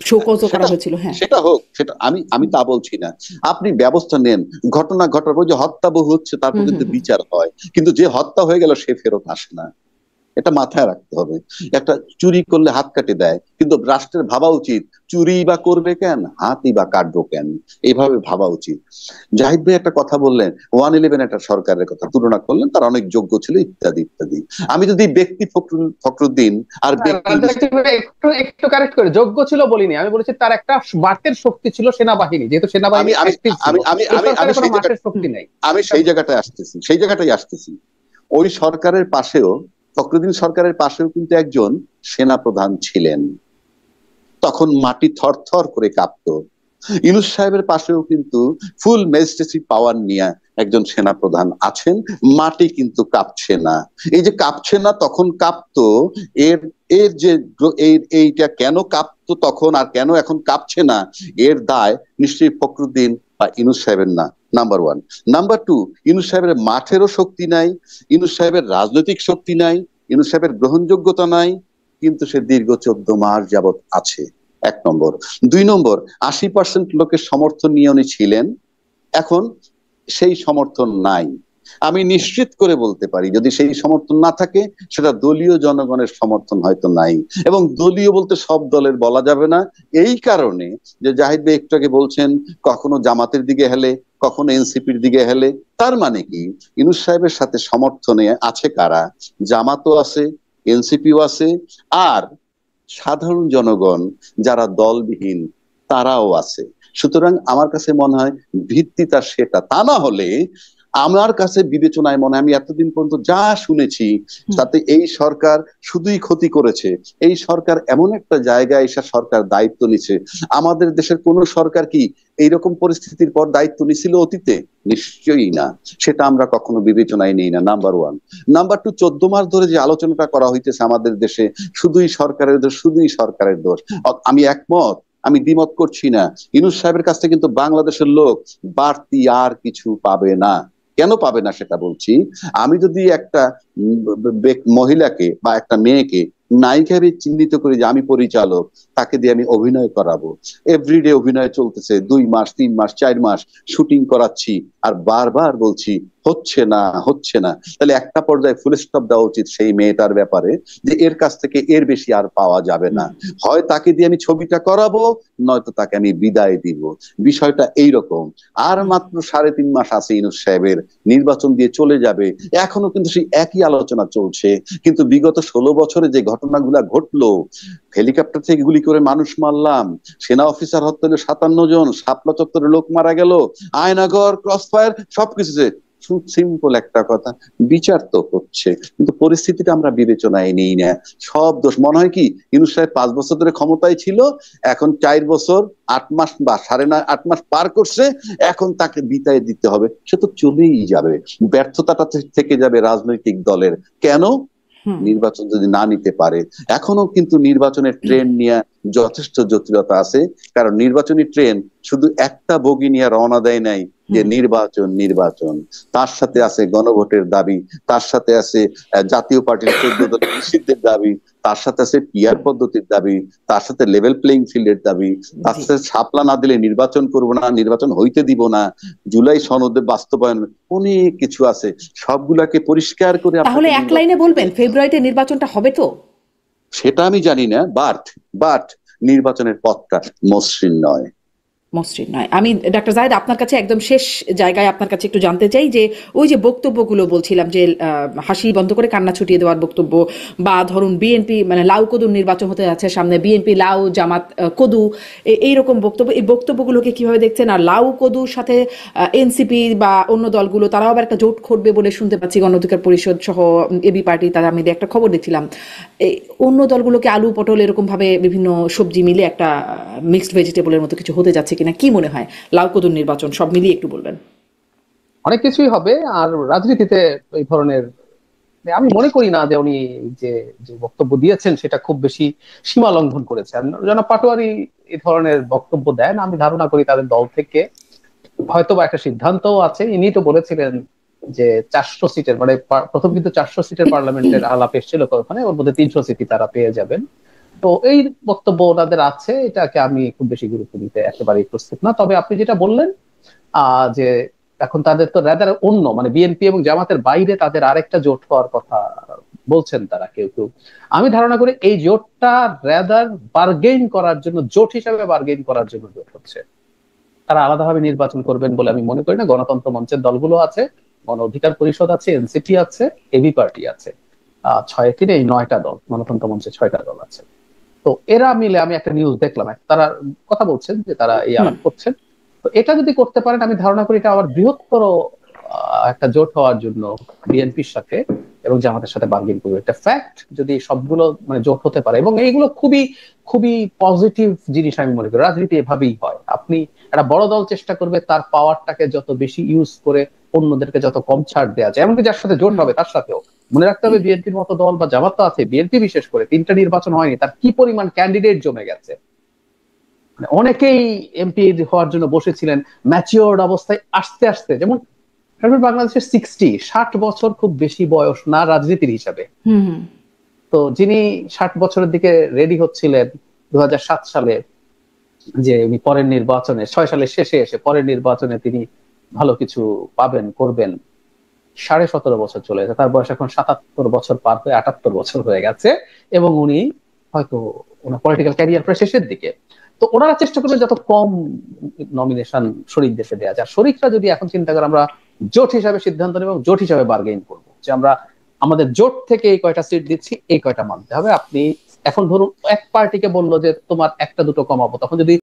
শোকজও করা হয়েছিল। হ্যাঁ, সেটা হোক, সেটা আমি আমি তা বলছি না। আপনি ব্যবস্থা নেন, ঘটনা ঘটার পর যে হত্যা বহু হচ্ছে তারপর কিন্তু বিচার হয়, কিন্তু যে হত্যা হয়ে গেল সে ফেরত আসে না, এটা মাথায় রাখতে হবে। একটা চুরি করলে হাত কাটে দেয়, কিন্তু রাষ্ট্রের ভাবা উচিত চুরি বা করবে কেন, হাতই বা কাটবো কেন, এইভাবে ভাবা উচিত। জাহিদ ভাই একটা কথা বললেন, 111 একটা সরকারের কথা তুলনা করলেন, তার অনেক যোগ্য ছিল ইত্যাদি ইত্যাদি। আমি যদি ব্যক্তি ফখরুদ্দিন আর ব্যক্তি একটু একটু কারেক্ট করে, যোগ্য ছিল বলিনি, আমি বলেছি তার একটা মাঠের শক্তি ছিল সেনাবাহিনী, যেহেতু সেনাবাহিনী আমি active ছিল। আমি আমি এই আমি আমি সরকারের কোনো সেই মাঠের শক্তি নেই। আমি সেই জায়গাটায় আসতেছি, সেই জায়গাটাই আসতেছি। ওই সরকারের পাশেও, ফখরুদ্দিন সরকারের পাশেও কিন্তু একজন সেনাপ্রধান ছিলেন, তখন মাটি থরথর করে কাঁপতো। ইউনূস সাহেবের পাশেও কিন্তু ফুল ম্যাজিস্ট্রেসি পাওয়ার নিয়ে একজন সেনাপ্রধান আছেন, মাটি কিন্তু কাঁপছে না। এই যে কাঁপছে না, তখন কাঁপতো, এর এর যে এইটা কেন কাঁপতো তখন আর কেন এখন কাঁপছে না, এর দায় নিশ্চয়ই ফখরুদ্দিন বা ইউনূস সাহেবের না, number one. Number two, Yunus সাহেবের মাঠেরও শক্তি নাই, ইউনূস সাহেবের রাজনৈতিক শক্তি নাই, ইউনূস সাহেবের গ্রহণযোগ্যতা নাই, কিন্তু সে দীর্ঘ 14 মাস যাবৎ আছে, 1 নম্বর। 2 নম্বর, 80% লোকের সমর্থন নিয়ে উনি ছিলেন, এখন সেই সমর্থন নাই। আমি নিশ্চিত করে বলতে পারি যদি সেই সমর্থন না থাকে, সেটা দলীয় জনগণের সমর্থন হয়তো নাই। এবং দলীয় বলতে সব দলের বলা যাবে না, এই কারণে যে জাহিদ ভাই একটু আগে বলছেন কখনো জামাতের দিকে হেলে, কখনো এনসিপির দিকে হেলে। তার মানে কি, ইউনূস সাহেবের সাথে সমর্থনে আছে কারা? জামাতও আছে, এনসিপিও আছে, আর সাধারণ জনগণ যারা দলবিহীন তারাও আছে। সুতরাং আমার কাছে মনে হয় ভিত্তিটা সেটা, তা না হলে আমার কাছে বিবেচনায় মনে হয়, আমি এতদিন পর্যন্ত যা শুনেছি তাতে এই সরকার শুধুই ক্ষতি করেছে। এই সরকার এমন একটা জায়গায় এসে সরকার দায়িত্ব নিচ্ছে, আমাদের দেশের কোন সরকার কি এইরকম পরিস্থিতির পর দায়িত্ব নিছিল অতীতে? নিশ্চয়ই না, সেটা আমরা কখনো বিবেচনায় নেই না, নাম্বার ওয়ান। নাম্বার টু, 14 মাস ধরে যে আলোচনাটা করা হইতেছে আমাদের দেশে শুধুই সরকারের দোষ, শুধুই সরকারের দোষ, আমি একমত, আমি দ্বিমত করছি না। ইউনূস সাহেবের কাছ থেকে কিন্তু বাংলাদেশের লোক বাড়তি আর কিছু পাবে না। কেন পাবে না সেটা বলছি। আমি যদি একটা মহিলাকে বা একটা মেয়েকে নায়িকা হিসেবে চিহ্নিত করি যে আমি পরিচালক, তাকে দিয়ে আমি অভিনয় করাবো, এভরিডে অভিনয় চলতেছে, 2 মাস 3 মাস 4 মাস শুটিং করাচ্ছি, আর বারবার বলছি হচ্ছে না হচ্ছে না, তাহলে একটা পর্যায়ে ফুল স্টপ দেওয়া উচিত সেই মেয়েটার ব্যাপারে, যে এর কাছ থেকে এর বেশি আর পাওয়া যাবে না। হয় তাকে দিয়ে আমি ছবিটা করাবো, নয়তো তাকে আমি বিদায় দিব। বিষয়টা এইরকম। আর মাত্র 3.5 মাস আছে ইউনূস সাহেবের, নির্বাচন দিয়ে চলে যাবে, এখনো কিন্তু সেই একই আলোচনা চলছে। কিন্তু বিগত 16 বছরে যে ঘটনাগুলা ঘটলো, হেলিকপ্টার থেকে গুলি করে মানুষ মারলাম, সেনা অফিসার হত্যা হলো 57 জন, শাপলা চত্বরে লোক মারা গেল, আয়নাগর ক্রস ফায়ার, সবকিছু সিম্পল একটা কথা, বিচার তো হচ্ছে, কিন্তু পরিস্থিতিটা আমরা বিবেচনায় নেই না। সব দোষ মনে হয় কি, ইউনূস সাহেব 5 বছর ধরে ক্ষমতায় ছিল, এখন 4 বছর 8 মাস বা 8.5 মাস পার করছে, এখন তাকে বিদায় দিতে হবে, সে তো চলেই যাবে। ব্যর্থতাটা থেকে যাবে রাজনৈতিক দলের। কেন? নির্বাচন যদি না নিতে পারে। এখনো কিন্তু নির্বাচনের ট্রেন নিয়ে যথেষ্ট জটিলতা আছে, কারণ নির্বাচনী ট্রেন শুধু একটা বগি নিয়ে রওনা দেয় নাই যে নির্বাচন নির্বাচন, তার সাথে আছে গণভোটের দাবি, তার সাথে আছে জাতীয় পার্টির 14 দলের নিষিদ্ধের দাবি, তার সাথে আছে পিআর পদ্ধতির দাবি, তার সাথে লেভেল প্লেইং ফিল্ডের দাবি, তার সাথে শাপলা না দিলে নির্বাচন করব না, নির্বাচন হইতে দিব না, জুলাই সনদে বাস্তবায়ন, অনেক কিছু আছে। সবগুলাকে পরিষ্কার করে তাহলে এক লাইনে বলবেন ফেব্রুয়ারিতে নির্বাচনটা হবে তো? সেটা আমি জানি না, বাট নির্বাচনের পথটা মসৃণ নয়। মসৃণ নয়। আমি ডাক্তার জাহিদ আপনার কাছে একদম শেষ জায়গায় আপনার কাছে একটু জানতে চাই যে ওই যে বক্তব্যগুলো বলছিলাম যে হাসি বন্ধ করে কান্না ছুটিয়ে দেওয়ার বক্তব্য, বা ধরুন বিএনপি মানে লাউ কদুর নির্বাচন হতে যাচ্ছে সামনে, বিএনপি লাউ জামাত কদু, এইরকম বক্তব্য, এই বক্তব্যগুলোকে কিভাবে দেখছেন? আর লাউ কদুর সাথে এনসিপি বা অন্য দলগুলো তারাও আবার একটা জোট করবে বলে শুনতে পাচ্ছি, গণ অধিকার পরিষদ সহ এবি পার্টি, তারা আমি একটা খবর দেখছিলাম। এই অন্য দলগুলোকে আলু পটল এরকম ভাবে বিভিন্ন সবজি মিলে একটা মিক্সড ভেজিটেবলের মতো কিছু হতে যাচ্ছে কিনা, কি মনে হয়? লাউ কদুর নির্বাচন সব মিলিয়ে একটু বলবেন। অনেক কিছুই হবে। আর রাজনীতিতে এই ধরনের, আমি মনে করি না যে উনি যে যে বক্তব্য দিয়েছেন সেটা খুব বেশি সীমা লঙ্ঘন করেছে। আর জনাব পাটোয়ারি এই ধরনের বক্তব্য দেন, আমি ধারণা করি তাদের দল থেকে হয়তো বা একটা সিদ্ধান্তও আছে। ইনি তো বলেছিলেন যে 400 সিটের, মানে প্রথম কিন্তু 400 সিটের পার্লামেন্টের আলাপ এসেছিল ওখানে, ওর মধ্যে 300 সিটই তারা পেয়ে যাবেন। তো এই বক্তব্য ওনাদের আছে, এটাকে আমি খুব বেশি গুরুত্ব দিতে একেবারেই প্রস্তুত না। তবে আপনি যেটা বললেন যে এখন তাদের তো রাদার অন্য, মানে বিএনপি এবং জামাতের বাইরে তাদের আরেকটা জোট হওয়ার কথা বলছেন তারা কেউ কেউ। আমি ধারণা করি এই জোটটা রাদার বার্গেইন করার জন্য, জোট হিসাবে বার্গেইন করার জন্য জোট হচ্ছে। তারা আলাদাভাবে নির্বাচন করবেন বলে আমি মনে করি না। গণতন্ত্র মঞ্চের দলগুলো আছে, গণ অধিকার পরিষদ আছে, এনসিপি আছে, এবি পার্টি আছে, 6 এই 9টা দল, গণতন্ত্র মঞ্চে 6টা দল আছে। তো এরা মিলে আমি একটা নিউজ দেখলাম, তারা কথা বলছেন যে তারা এই আলাপ করছেন। তো এটা যদি করতে পারেন, আমি ধারণা করি এটা আবার বৃহত্তর একটা জোট হওয়ার জন্য বিএনপির সাথে এবং জামাতের সাথে বার্গেন করবে। একটা ফ্যাক্ট, যদি সবগুলো মানে জোট হতে পারে, এবং এইগুলো খুবই খুবই পজিটিভ জিনিস আমি মনে করি। রাজনীতি এভাবেই হয়, আপনি একটা বড় দল চেষ্টা করবে তার পাওয়ারটাকে যত বেশি ইউজ করে অন্যদেরকে যত কম ছাড় দেওয়া যায়, এমনকি যার সাথে জোট হবে তার সাথেও। মনে রাখতে হবে বিএনপির মতো দল বা জামাত তো আছে, বিএনপি বিশেষ করে 3টা নির্বাচন হয়নি, তার কি পরিমাণ ক্যান্ডিডেট জমে গেছে। মানে অনেকেই এমপি হওয়ার জন্য বসেছিলেন ম্যাচিওর্ড অবস্থায় আসতে আসতে, যেমন বাংলাদেশের 60 বছর খুব বেশি বয়স না রাজনীতির হিসাবে। তো যিনি 60 বছরের দিকে রেডি হচ্ছিলেন 2007 সালে, যে উনি পরের নির্বাচনে 6 সালের শেষে এসে পরের নির্বাচনে তিনি ভালো কিছু পাবেন করবেন, 17.5 বছর চলে গেছে, তার বয়স এখন 77 বছর পার হয়ে 78 বছর হয়ে গেছে। এবং উনি হয়তো ওনার পলিটিক্যাল ক্যারিয়ার প্রায় শেষের দিকে। তো ওনারা চেষ্টা করবে যত কম নমিনেশন শরিক দেশে দেওয়া যায়। শরিকরা যদি এখন চিন্তা করে আমরা জোট হিসাবে সিদ্ধান্ত নেব, জোট হিসাবে বার্গেইন করবো যে আমরা আমাদের জোট থেকে এই কয়টা সিট দিচ্ছি, এই কয়টা মানতে হবে। আপনি এখন ধরুন এক পার্টিকে বললো যে তোমার একটা দুটো কমাবো, তখন যদি